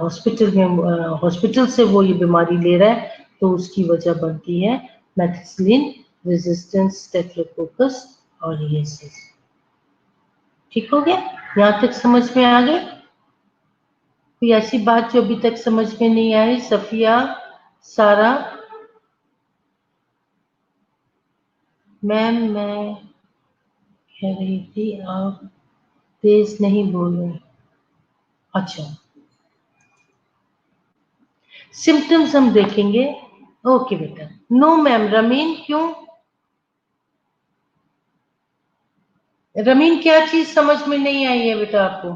हॉस्पिटल से वो ये बीमारी ले रहा है तो उसकी वजह बनती है मेथिसिलिन रेजिस्टेंट स्टेफिलोकोकस ऑरिएसिस। ठीक हो गया? यहाँ तक समझ में आ गई? कोई ऐसी बात जो अभी तक समझ में नहीं आई? सफिया, सारा? मैम मैं कह रही थी आप तेज नहीं बोल रहे। अच्छा, सिम्टम्स हम देखेंगे। ओके बेटा। No ma'am. रमीन क्यों? रमीन क्या चीज समझ में नहीं आई है बेटा आपको?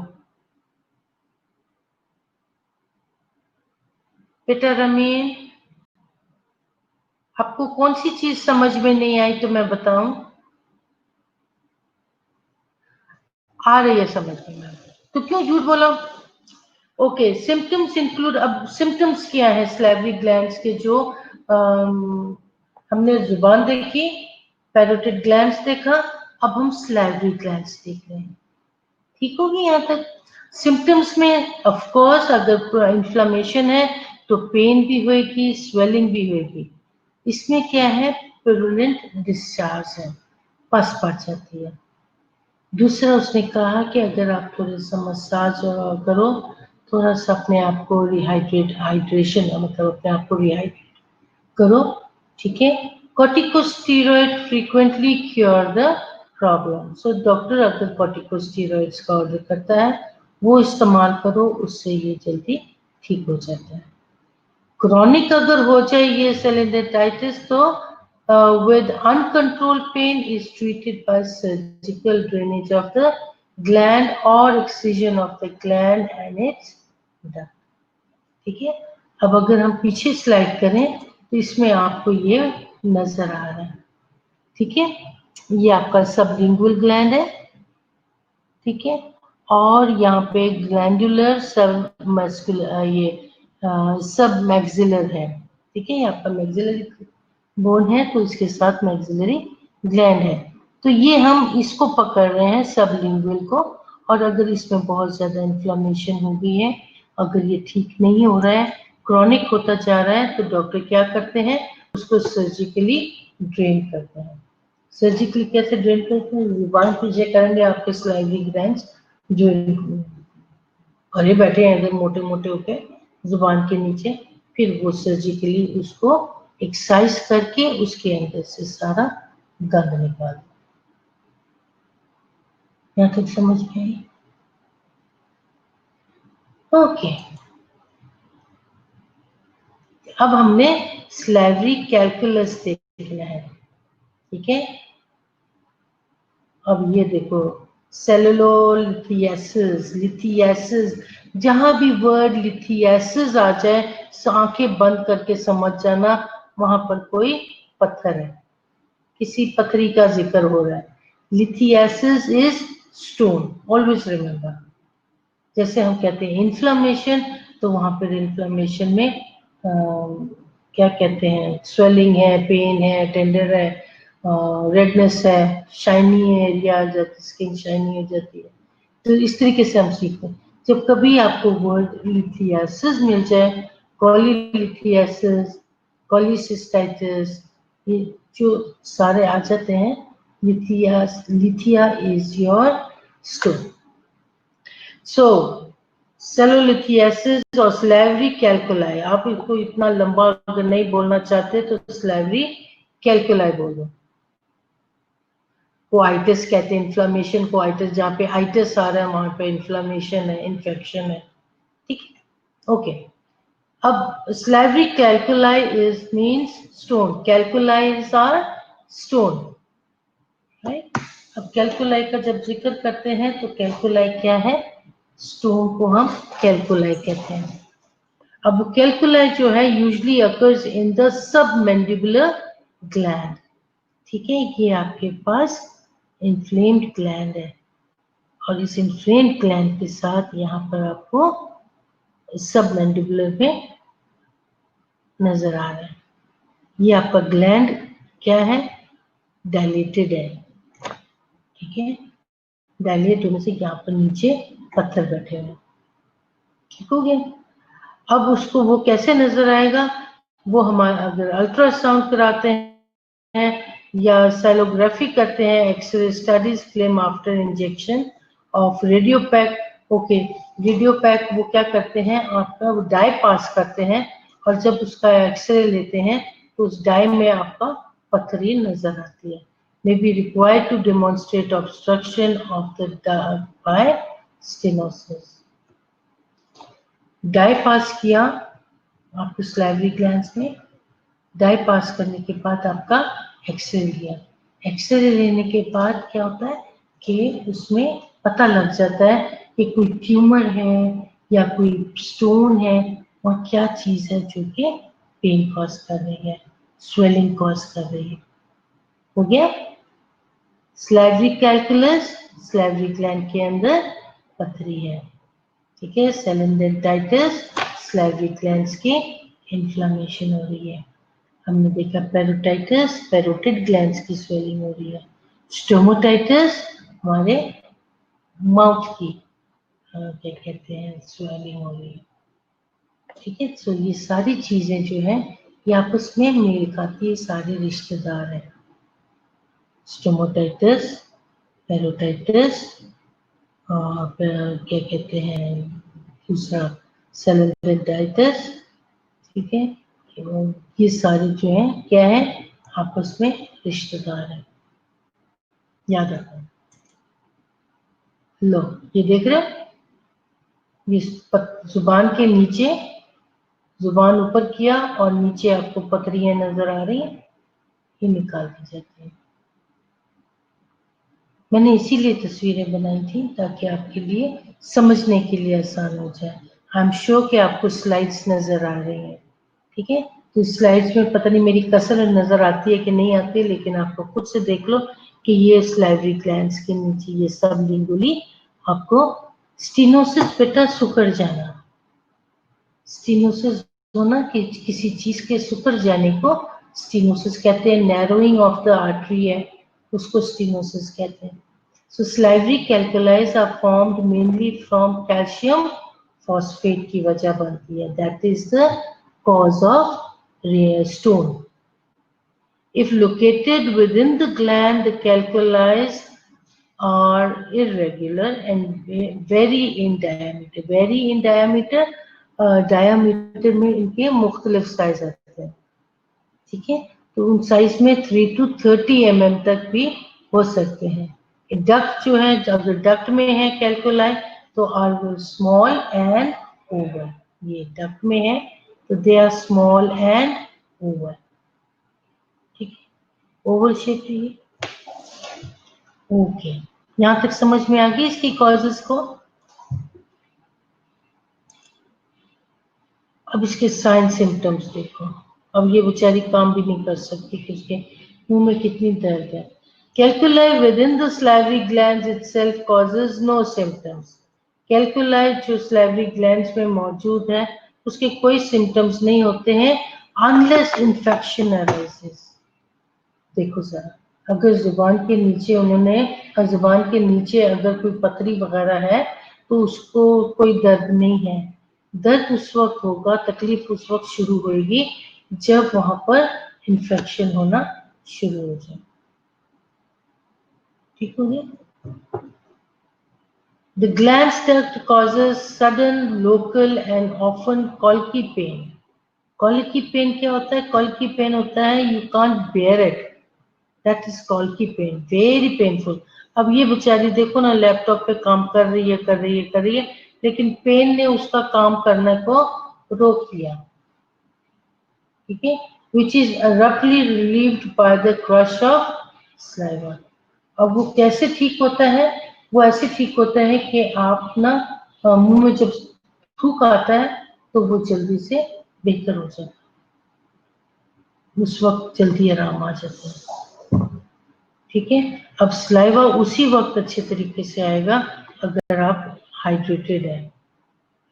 बेटा रमीन, आपको कौन सी चीज समझ में नहीं आई तो मैं बताऊं? आ रही है समझ में मैम, तो क्यों झूठ बोला? Okay, symptoms include. अब सिम्टम्स क्या है सलाइवरी ग्लैंड्स के? जो हमने जुबान देखी, पैरोटिड ग्लैंड्स देखा, अब हम सलाइवरी ग्लैंड्स देख रहे हैं। ठीक होगी यहाँ तक? सिम्टम्स में ऑफ कोर्स अगर इन्फ्लेमेशन है तो पेन भी होगी, स्वेलिंग भी होगी। इसमें क्या है? पेरुलेंट डिस्चार्ज है, पस पड़ जाती है। दूसरा उसने कहा कि अगर आप थोड़ा सा मसाज करो, थोड़ा सा अपने आप को हाइड्रेशन मतलब अपने आप को रिहाइड्रेट करो। ठीक है? Corticosteroid frequently cure the problem. So doctor अगर कॉर्टिकोस्टेरॉइड्स का ऑर्डर करता है वो इस्तेमाल करो, उससे ये जल्दी ठीक हो जाता है। क्रॉनिक अगर हो जाए ये सेलेंडेटाइटिस तो with uncontrolled pain is treated by surgical drainage of the gland or excision of the gland and its duct. ठीक है? अब अगर हम पीछे स्लाइड करें तो इसमें आपको ये नजर आ रहा है। ठीक है? ये आपका सबलिंगुअल ग्लैंड है। ठीक है? और यहाँ पे ग्लैंडुलर सब मस्कुलर ये सब मैक्सिलर है। ठीक है? ये आपका मैक्सिलरी बोन है तो इसके साथ मैक्सिलरी ग्लैंड है। तो ये हम इसको पकड़ रहे हैं सबलिंगुअल को, और अगर इसमें बहुत ज्यादा इन्फ्लेमेशन हो गई है, अगर ये ठीक नहीं हो रहा है, क्रॉनिक होता जा रहा है, तो डॉक्टर क्या करते हैं, उसको सर्जिकली ड्रेन करते हैं। सर्जिकली कैसे ड्रेन करते हैं, जुबान पीछे करेंगे आपके स्लाइवरी ग्लैंड्स जो भरे बैठे हैं एकदम मोटे मोटे होके जुबान के नीचे, फिर वो सर्जिकली उसको एक्सरसाइज करके उसके अंदर से सारा गंद निकाल। यहाँ तक समझ में आई? ओके, अब हमने स्लाइवरी कैलकुलस देखना है, ठीक है। अब ये देखो, सेलुलोलिथियासिस, लिथियासिस, जहां भी वर्ड लिथियासिस आ जाए, आंखें बंद करके समझ जाना वहां पर कोई पत्थर है, किसी पथरी का जिक्र हो रहा है। Lithiasis is stone, always remember. जैसे हम कहते हैं इन्फ्लेमेशन, तो वहां पर इन्फ्लेमेशन में क्या कहते हैं, स्वेलिंग है, पेन है, टेंडर है, रेडनेस है, शाइनी एरिया आ जाती, स्किन शाइनी हो जाती है। तो इस तरीके से हम सीखते हैं। जब कभी आपको वर्ड लिथियासिस मिल जाए, कॉलीलिथियासिस, कॉलीसिस्टाइटिस, ये जो सारे आ जाते हैं, लिथिया इज योर स्टोन। सो सेलुलिथियासिस और स्लाइवरी कैलकुलाई, आप इसको इतना लंबा अगर नहीं बोलना चाहते तो स्लाइवरी कैलकुलाई बोल दो। कोआइटिस कहते हैं इन्फ्लेमेशन, कोआइटिस जहाँ पे आइटिस आ रहा है वहां पे इन्फ्लेमेशन है, इन्फेक्शन है, ठीक है। ओके, अब salivary calculi is means stone, calculi are stone, right. अब कैलकुलाई का जब जिक्र करते हैं तो कैलकुलाई क्या है, स्टोन को हम कैलकुलाई कहते हैं। अब कैलकुलाई जो है usually occurs in the submandibular gland, ठीक है। ये आपके पास इन्फ्लेम्ड ग्लैंड है और इस इन्फ्लेम्ड ग्लैंड के साथ यहाँ पर आपको सबमैंडिबुलर में नजर आ रहा है। ये आपका ग्लैंड क्या है, डायलेटेड है, ठीक है। डायलेट होने से यहाँ पर नीचे पत्थर बैठे हुए, ठीक हो गया। अब उसको वो कैसे नजर आएगा, वो हमारा अगर अल्ट्रासाउंड कराते हैं या सेलोग्राफी करते हैं, x ray studies claim after injection of radiopaque. Okay, radiopaque वो क्या करते हैं, आपका वो डाई पास करते हैं और जब उसका एक्सरे लेते हैं तो उस डाई में आपका पथरी नजर आती है। May be required to demonstrate obstruction of the by stenosis. Dye pass किया आपको स्लाइवरी ग्लैंड्स में, डाई पास करने के बाद आपका एक्सरे लिया। एक्सरे लेने के बाद क्या होता है कि उसमें पता लग जाता है कि कोई ट्यूमर है या कोई स्टोन है और क्या चीज है जो कि पेन कॉज कर रही है, स्वेलिंग कॉज कर रही है। हो गया स्लाइवरी कैलकुलस, स्लाइवरी ग्लैंड के अंदर पथरी है, ठीक है। सेलेंडेंटाइटिस, स्लाइवरी ग्लैंड्स की इन्फ्लेमेशन हो रही है। हमने देखा पेरोटाइटिस, पेरोटिड ग्लैंड्स की स्वेलिंग हो रही है। स्टोमोटाइटिस हमारे माउथ की क्या कहते हैं, स्वेलिंग हो रही है, ठीक है। तो ये सारी चीजें जो है ये आपस में मेल खाती है, सारे रिश्तेदार हैं। स्टोमोटाइटिस, पेरोटाइटिस और क्या कहते हैं दूसरा सेलेंडेंटाइटिस, ठीक है। ये सारे जो हैं क्या है, आपस में रिश्तेदार हैं, याद रखना। लो ये देख रहे हो, ये जुबान के नीचे, जुबान ऊपर किया और नीचे आपको पथरियां नजर आ रही हैं, ये निकाल दी जाती है। मैंने इसीलिए तस्वीरें बनाई थी ताकि आपके लिए समझने के लिए आसान हो जाए। आई एम श्योर कि आपको स्लाइड्स नजर आ रही हैं, ठीक है। तो स्लाइड्स में पता नहीं मेरी कसर नजर आती है कि नहीं आती, लेकिन आपको खुद से देख लो कि ये स्लाइवरी ग्लैंड्स के नीचे ये सबलिंगुली आपको स्टीनोसिस बेटा सुकर जाना, स्टीनोसिस होना कि किसी चीज के सुकर जाने को स्टीनोसिस कहते हैं। नैरोइंग ऑफ द आर्टरी है उसको स्टीनोसिस कहते हैं। So salivary calculi are formed mainly from calcium phosphate की वजह बनती है. That is the cause of stone. If located within the gland, the calculi are irregular and vary in diameter. Vary in diameter, diameter में इनके मुख्तलिफ साइज आते हैं. ठीक है, तो उन साइज में 3 to 30 mm तक भी हो सकते हैं. डक्ट जो है, जब डक्ट में है कैलकुलाई तो आर स्मॉल एंड ओवल. ये डक्ट में है तो they are small and oval. ठीक है, ओवल शेप है. ओके, यहां तक समझ में आ गई इसकी कॉजेस को. अब इसके साइन सिम्टम्स देखो. अब ये बेचारी काम भी नहीं कर सकती कि उसके मुंह में कितनी दर्द है. Calculi with in the salivary glands itself causes no symptoms. Calculi जो salivary glands में मौजूद है उसके कोई सिम्टम्स नहीं होते हैं unless infection arises. देखो जरा, अगर जुबान के नीचे उन्होंने जुबान के नीचे अगर कोई पथरी वगैरह है तो उसको कोई दर्द नहीं है. दर्द उस वक्त होगा, तकलीफ उस वक्त शुरू होगी जब वहां पर इन्फेक्शन होना शुरू हो जाए. ठीक हो गया. The gland duct causes sudden, local and often colicky pain. Colicky pain क्या होता है? Colicky pain होता है you can't bear it. That is colicky pain. Very painful. अब ये बेचारी देखो ना, लैपटॉप पे काम कर रही है, लेकिन पेन ने उसका काम करने को रोक दिया. ठीक है, which is abruptly relieved by the crush of saliva. अब वो कैसे ठीक होता है? वो ऐसे ठीक होता है कि आप ना मुंह में जब थूक आता है तो वो जल्दी से बेहतर हो जाता है. उस वक्त जल्दी आराम आ जाता है. ठीक है, अब सलाइवा उसी वक्त अच्छे तरीके से आएगा अगर आप हाइड्रेटेड है.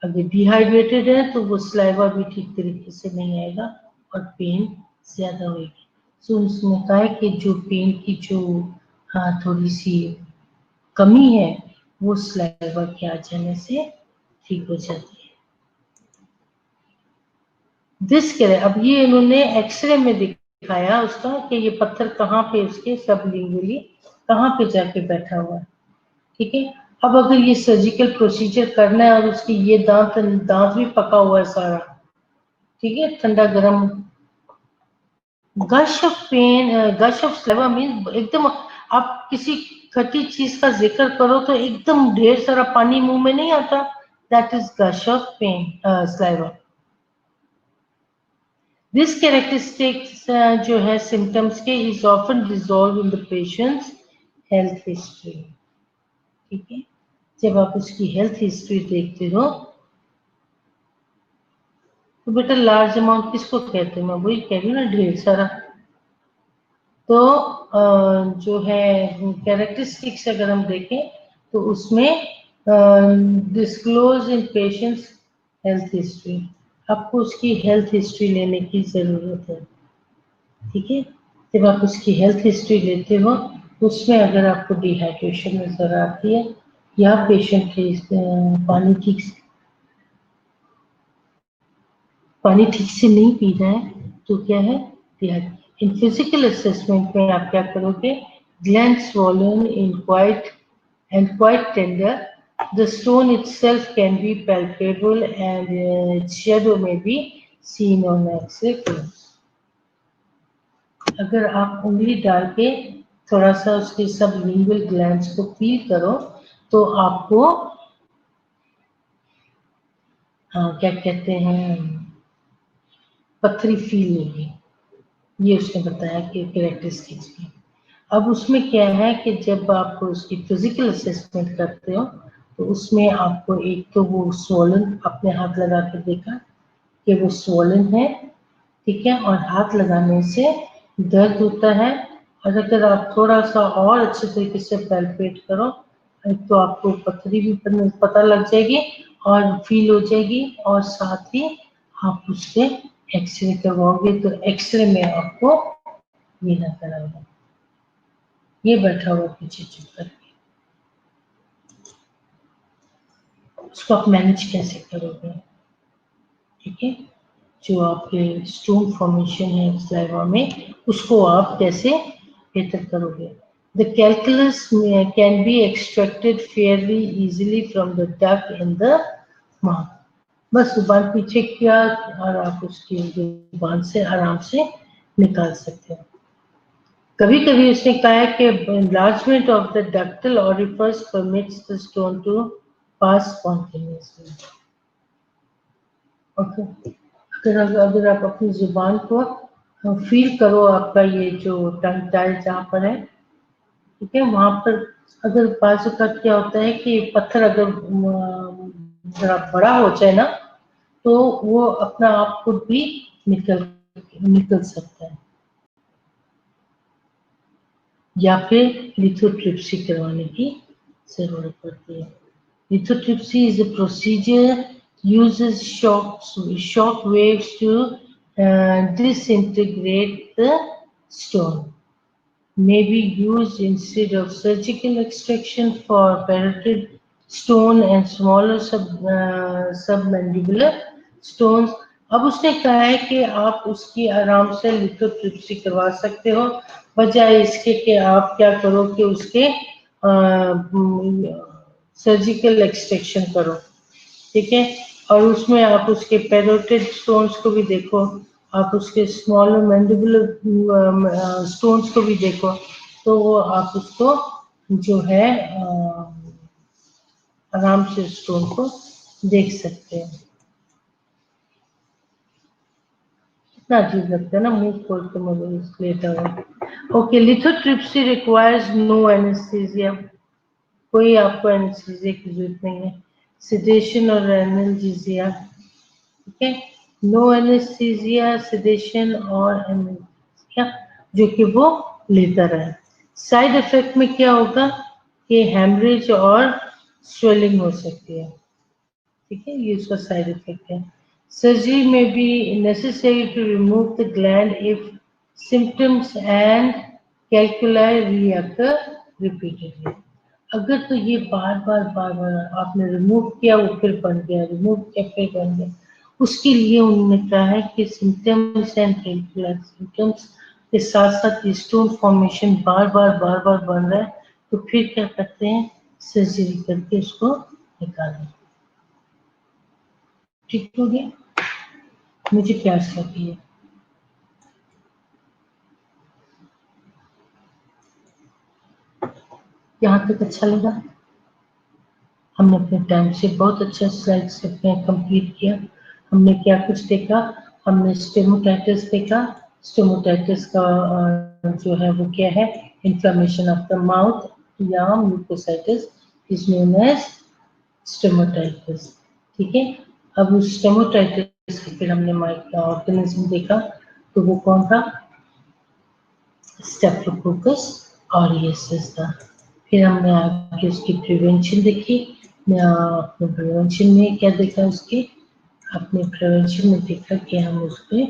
अगर डिहाइड्रेटेड है तो वो सलाइवा भी ठीक तरीके से नहीं आएगा और पेन ज्यादा होगी. सो उसने कहा है कि जो पेन की जो थोड़ी सी कमी है वो सलाइवा के आ जाने से ठीक हो जाती है. दिस करे, अब ये इन्होंने एक्सरे में दिखाया उसका कि ये पत्थर कहाँ पे उसके सबलिंगुअली कहाँ पे जाके बैठा हुआ है. ठीक है, अब अगर ये सर्जिकल प्रोसीजर करना है और उसकी ये दांत भी पका हुआ है सारा. ठीक है, ठंडा गरम. Gush of pain, gush of saliva mean एकदम आप किसी खट्टी चीज का जिक्र करो तो एकदम ढेर सारा पानी मुंह में नहीं आता. That is gush of pain saliva. This characteristics जो है सिम्टम्स के is often resolve in the patient's health history. ठीक है, जब आप उसकी हेल्थ हिस्ट्री देखते हो तो बेटा लार्ज अमाउंट किसको कहते हैं? मैं वही कह रही हूँ ना, ढेर सारा. तो जो है कैरेक्टरिस्टिक्स अगर हम देखें तो उसमें disclose in patients health history. आपको उसकी हेल्थ हिस्ट्री लेने की जरूरत है. ठीक है, जब आप उसकी हेल्थ हिस्ट्री लेते हो उसमें अगर आपको डिहाइड्रेशन नजर आती है या पेशेंट पानी ठीक से नहीं पी रहा है तो क्या है डिहाइड्रेशन. इन फिजिकल असेसमेंट में आप क्या करोगे? Gland swollen in quite tender. The stone itself can be palpable and its shadow may be seen on X-ray films. अगर आप उंगली डाल के थोड़ा सा उसके सबलिंगुअल ग्लैंड्स को फील करो तो आपको क्या कहते हैं, पथरी फील होगी. ये उसने बताया कि कैरेक्टरिस्टिक्स की. अब उसमें क्या है कि जब आप उसकी फिजिकल असेसमेंट करते हो तो उसमें आपको एक तो वो स्वोलन, अपने हाथ लगा के देखा कि वो स्वोलन है. ठीक है, और हाथ लगाने से दर्द होता है. और अगर आप थोड़ा सा और अच्छे तरीके से पैल्पेट करो तो आपको पथरी भी पता लग जाएगी और फील हो जाएगी. और साथ ही आप उससे एक्सरे करवाओगे तो एक्सरे में आपको ये नजर आएगा. ये बैठा हुआ पीछे चुप करके. उसको आप मैनेज कैसे करोगे, ठीक है। जो आपके स्टोन फॉर्मेशन है सलाइवा में, उसको आप कैसे बेहतर करोगे। The calculus can be extracted Fairlie easily from the duct in the mouth. बस जुबान पीछे किया और आप उसकी जुबान से आराम से निकाल सकते हो। कभी कभी उसने कहा है कि enlargement of the ductal orifice permits the stone to pass spontaneously. Okay, अगर आप अपनी जुबान को फील करो, आपका ये जो टंग टाइल जहाँ पर है, ठीक है, वहां पर अगर बाजू का क्या होता है कि पत्थर अगर जरा बड़ा हो जाए ना, तो वो अपना आप खुद भी निकल सकता है, या फिर लिथोट्रिप्सी करवाने की जरूरत पड़ती है। Lithotripsy is a procedure uses shock waves to disintegrate the stone. May be used instead of surgical extraction for parotid stone and smaller submandibular stones. अब उसने कहा है कि आप उसकी आराम से लिथोट्रिप्सी करवा सकते हो, बजाय इसके कि आप क्या करो कि उसके सर्जिकल एक्सट्रैक्शन करो, ठीक है। और उसमें आप उसके पेरोटिड स्टोन्स को भी देखो, आप उसके स्मॉल मैंडिबुलर स्टोन्स को भी देखो, तो वो आप उसको जो है आराम से स्टोन को देख सकते हैं। कितना अजीब लगता है ना, मुंह खोल के मुझे लेटा हुआ। Okay, lithotripsy requires no anaesthesia, कोई आपको एनेस्थीसिया की जरूरत नहीं है। सिडेशन और एनाल्जेसिया, ठीक है, नो एनेस्थीसिया, सिडेशन और एनाल्जेसिया जो कि वो लेता रहे। साइड इफेक्ट में क्या होगा कि हेमरेज और स्वेलिंग हो सकती है, ठीक है, ये उसका साइड इफेक्ट है। सर्जरी में be necessary to remove the gland if symptoms and calculi recur repeatedly. अगर तो ये बार बार आपने रिमूव किया, वो फिर बन गया, रिमूव किया फिर बन गया, उसके लिए उन्होंने कहा है कि सिम्टम्स एंड कैलकुलाई सिम्टम्स के साथ साथ स्टोन फॉर्मेशन बार बार बन रहा है, तो फिर क्या करते हैं, सर्जरी करके उसको निकालें। ठीक हो गया, मुझे प्यास लगी है। यहाँ तक अच्छा लगा, हमने अपने टाइम से बहुत अच्छा स्लाइड्स अपने कंप्लीट किया। हमने क्या कुछ देखा, हमने स्टेमोटाइटिस देखा। स्टेमोटाइटिस का जो है वो क्या है, इन्फ्लेमेशन ऑफ द माउथ या म्यूकोसाइटिस इज नोन एज स्टेमोटाइटिस, ठीक है। अब उस स्टेमोटाइटिस के फिर हमने माइक्रो ऑर्गेनिज्म देखा, तो वो कौन था, स्टेप्टोकोकस ऑरियसिस था। फिर हमने आगे उसकी प्रिवेंशन देखी। अपने प्रिवेंशन में क्या देखा, उसके अपने प्रिवेंशन में देखा कि हम उसको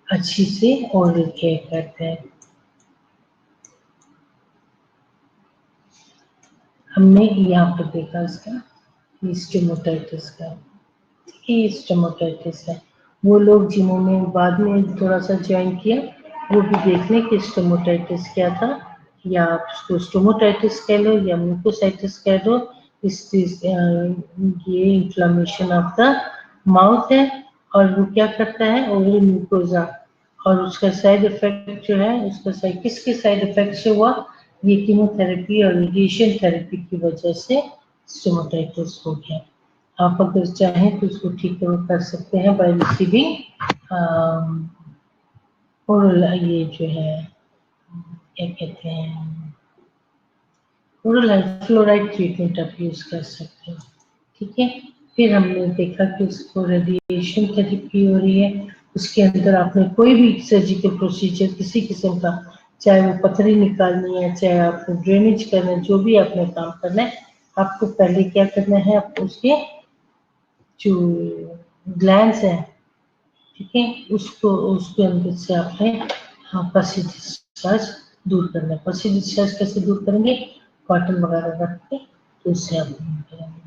अच्छी से ओरल केयर करते हैं। हमने यहाँ पर देखा इसका स्टेमोटाइटिस का, ठीक है, स्टेमोटाइटिस है। वो लोग जिन्होंने बाद में थोड़ा सा ज्वाइन किया, वो भी देख लें कि स्टेमोटाइटिस क्या था, या आप उसको स्टोमोटाइटिस कह लो या म्यूकोसाइटिस कह दो। ये इन्फ्लेमेशन ऑफ द माउथ है, और वो क्या करता है, ओरल म्यूकोजा, और उसका साइड इफेक्ट जो है, उसका साइड किसके साइड इफेक्ट से हुआ, ये कीमोथेरेपी और रेडिएशन थेरेपी की वजह से स्टोमोटाइटिस हो गया। आप अगर चाहें तो उसको ठीक कर सकते हैं बाय रिसीविंग ओरल, ये जो है क्या कहते हैं, ओरल फ्लोराइड ट्रीटमेंट आप यूज कर सकते हो, ठीक है। फिर हमने देखा कि उसको रेडिएशन थेरेपी हो रही है, उसके अंदर आपने कोई भी सर्जिकल प्रोसीजर किसी किस्म का, चाहे वो पथरी निकालनी है, चाहे आपको ड्रेनेज करना है, जो भी आपने काम करना है, आपको पहले क्या करना है, आपको उसके जो ग्लैंड्स है, ठीक है, उसको उसके अंदर से आपने पसी डिस्चार्ज दूर करना है। पसी डिस्चार्ज कैसे दूर करेंगे, कॉटन वगैरह रख के, तो उससे आप दूर करेंगे।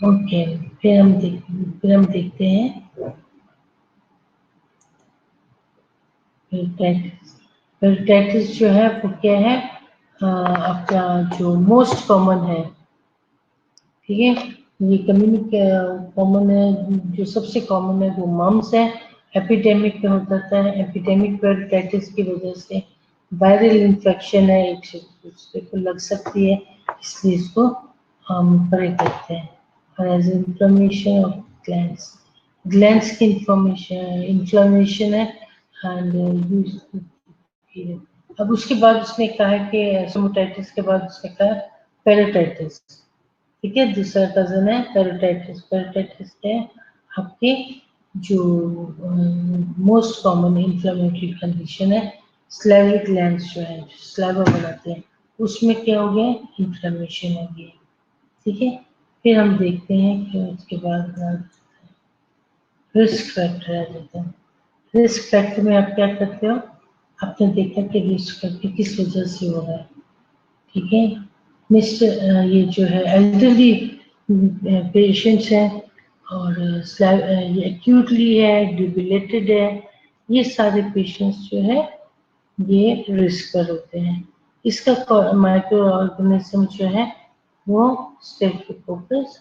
ओके, फिर हम देखते हैं पेरिटाइटिस। पेरिटाइटिस जो है वो क्या है, आपका जो मोस्ट कॉमन है, ठीक है, ये कॉमन है, जो सबसे कॉमन है वो मम्स है। एपिडेमिक में होता है, एपिडेमिक पेरिटाइटिस की वजह से वायरल इन्फेक्शन है, एक से दूसरे को लग सकती है, इसलिए इसको हम परे करते हैं। और एज इन्फ्लेमेशन ऑफ ग्लैंड्स की इन्फ्लेमेशन है एंड अब उसके बाद उसने कहा है कि एसोमोटाइटिस के बाद उसने कहा पेरिटाइटिस, ठीक है, दूसरा कजन है पेरिटाइटिस। पेरिटाइटिस है आपके जो मोस्ट कॉमन इन्फ्लेमेटरी कंडीशन है, स्लाइवरी ग्लैंड्स जो है स्लाइवा बनाते हैं, उसमें क्या हो गया, इन्फ्लेमेशन हो गया, ठीक है। फिर हम देखते हैं कि उसके बाद रिस्क फैक्टर आ जाता है। रिस्क फैक्टर में आप क्या करते हो, आपने देखा कि रिस्क फैक्टर किस वजह से हो रहा है, ठीक है। ये जो है एल्डरली पेशेंट्स हैं और ये एक्यूटली है, डिबिलेटेड है, ये सारे पेशेंट्स जो है ये रिस्क पर होते हैं। इसका माइक्रो ऑर्गेनिज्म जो है वो स्टेफिलोकोकस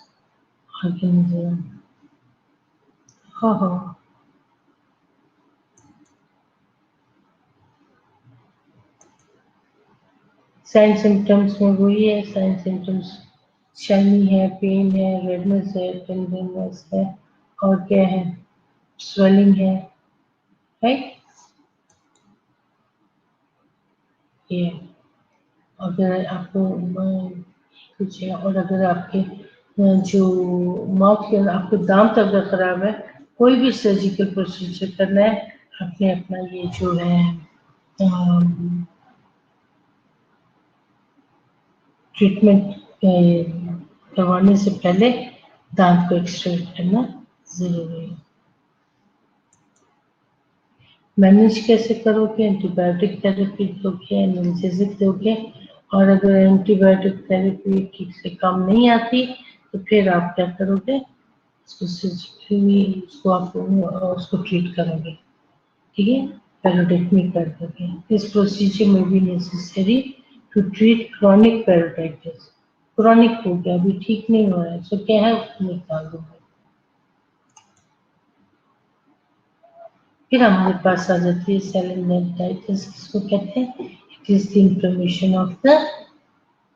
ऑर्गेनिज्म। हाँ हाँ, साइन सिम्टम्स में वही है, साइन सिम्टम्स शाइनी है, पेन है, रेडनेस है, टेंडरनेस है, और क्या है, स्वेलिंग है, राइट। ये अगर आपको कुछ है, और अगर आपके जो माउथ के अंदर आपको दांत अगर खराब है, कोई भी सर्जिकल प्रोसीजर करना है, आपने अपना ये जो है ट्रीटमेंट करवाने से पहले दांत को एक्सट्रैक्ट करना जरूरी है। मैनेज कैसे करोगे, एंटीबायोटिक थेरेपी दोगे, एनाल्जेसिक दोगे, और अगर एंटीबायोटिक थेरेपी ठीक से काम नहीं आती तो फिर आप क्या करोगे, उसको सर्जिकली उसको ट्रीट करोगे, ठीक है, पेरियोडेक्टमी कर दोगे। इस प्रोसीजर में भी necessary to treat chronic parotitis. Chronic हो गया, अभी ठीक नहीं हो रहा है, तो क्या है, उसको निकाल दोगे। फिर हमारे पास आ जाती है सेलेनिटिस, किसको कहते हैं, it is the inflammation of the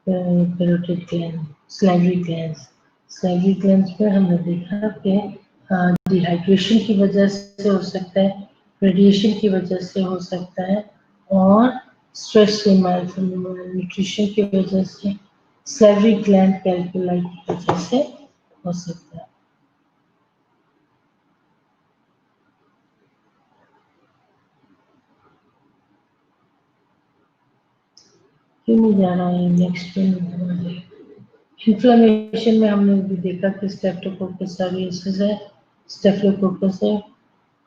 parotid gland, salivary glands. Salivary glands में हमने देखा कि डिहाइड्रेशन की वजह से हो सकता है, रेडिएशन की वजह से हो सकता है, और स्ट्रेस से, न्यूट्रिशन की वजह से, सलाइवरी ग्लैंड कैल्कुलाई की वजह से हो सकता है। क्यों नहीं जा रहा है, नेक्स्ट पे इन्फ्लेमेशन में हमने भी देखा कि स्टेप्टोकोकस ऑरिएसिस है, स्टेफिलोकोकस है।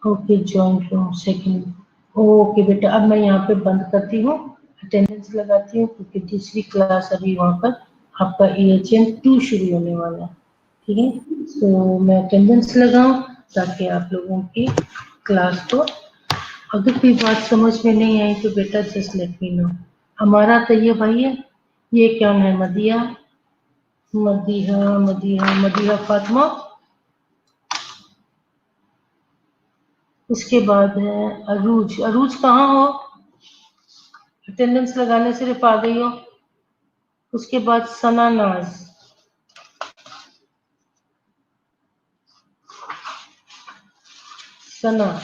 ओके, जॉइंट लो सेकंड। ओके बेटा, अब मैं यहाँ पे बंद करती हूँ, अटेंडेंस लगाती हूँ, क्योंकि दूसरी क्लास अभी वहाँ पर आपका EHM 2 शुरू होने वाला है, ठीक है। तो मैं अटेंडेंस लगाऊं ताकि आप लोगों की क्लास को, अगर कोई बात समझ में नहीं आई तो बेटा जस्ट लेट मी नो। हमारा तो ये भाई है, ये क्या है, मदिया, मदीहा मदीहा मदीहा फातिमा, उसके बाद है अरूज। अरूज कहाँ हो, अटेंडेंस लगाने सिर्फ आ गई हो। उसके बाद सना नाज, सना,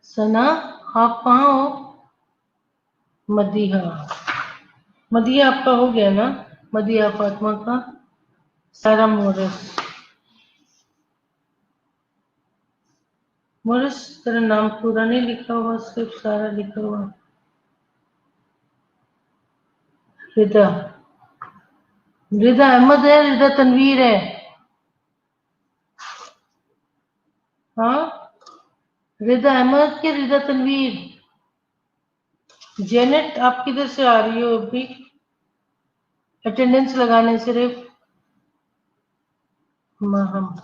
सना आप कहाँ हो, मदीहा, मदीहा आपका हो गया ना, मदीहा फातिमा का। सारा मोरस, मोरस तेरा नाम पूरा नहीं लिखा हुआ, सिर्फ सारा लिखा हुआ। रिदा, रिदा अहमद है, रिदा तनवीर है, हाँ, रिदा अहमद के रिदा तनवीर। जेनेट आप किधर से आ रही हो अभी, अटेंडेंस लगाने सिर्फ हम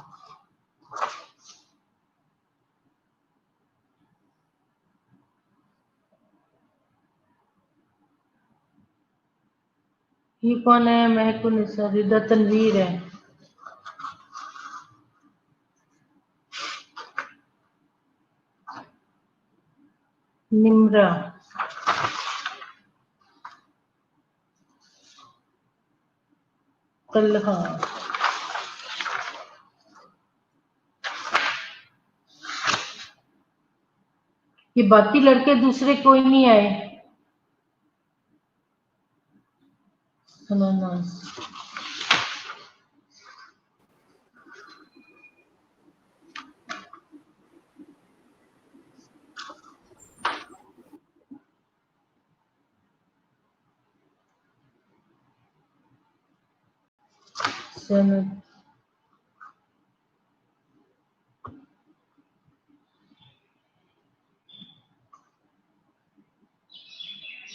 ये कौन है? महकुन निसा, रिदा तनवीर है। निम्रा, तलहा, ये बाकी लड़के दूसरे कोई नहीं आए। अनानास, सनद,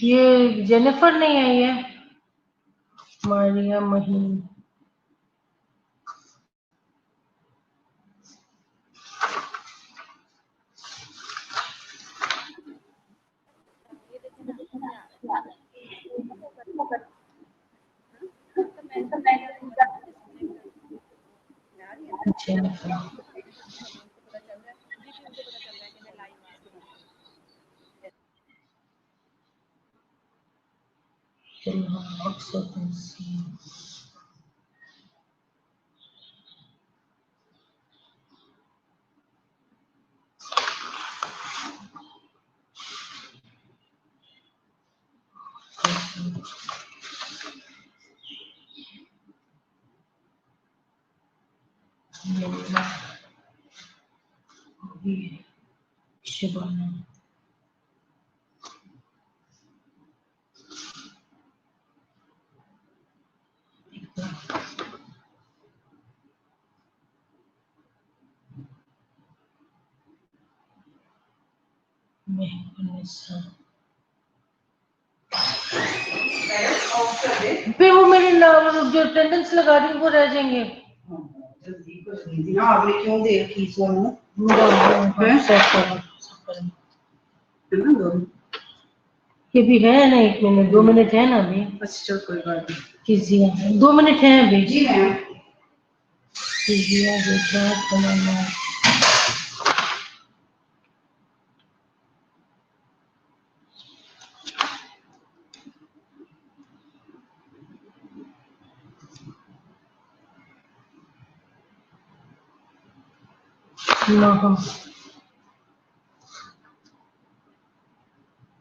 ये जेनिफर नहीं आई है। मारिया, महीन, जेनिफर, तलहा, अक्सर तंसीम, निम्रा, शबाना, महकुन निसा। फिर वो मेरे नाम जो अटेंडेंस लगा रही हूँ वो रह जाएंगे। जल्दी कर दीदी ना, आपने क्यों दे रखी सोनू? हैं? सेट करो, सब करो। है ना दो? ये भी है ना, 1 मिनट 2 मिनट है ना अभी। अच्छा चल कोई बात नहीं। कीजिए, 2 मिनट है अभी। जी मैम। कीजिए, देखना, बनाना। महम,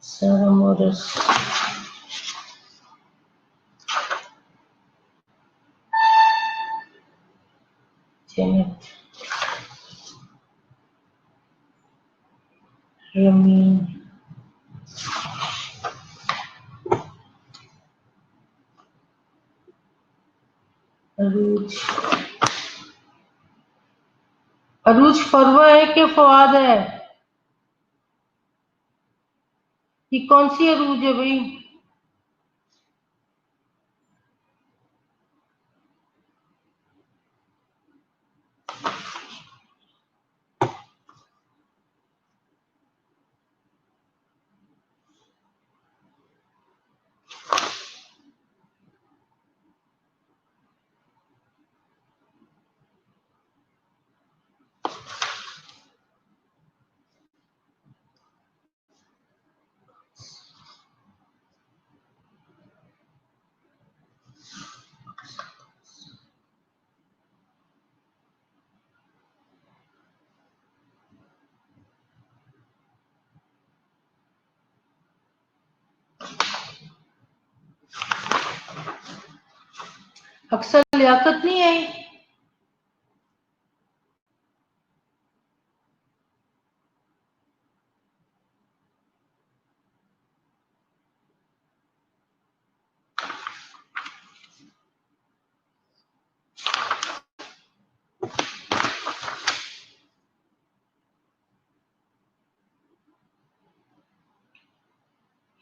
सारा मोरस, जेनेट, रमीन, अरूज। अरूज फरवा है कि फवाद है? ये कौन सी अरूज है भाई? अक्सर लियाकत नहीं आई।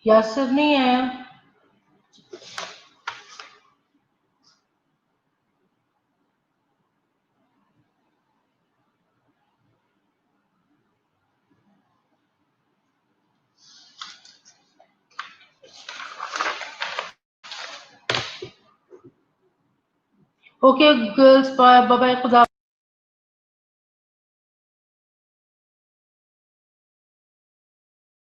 यासिर नहीं आया। ओके गर्ल्स, बाय बाय, खुदा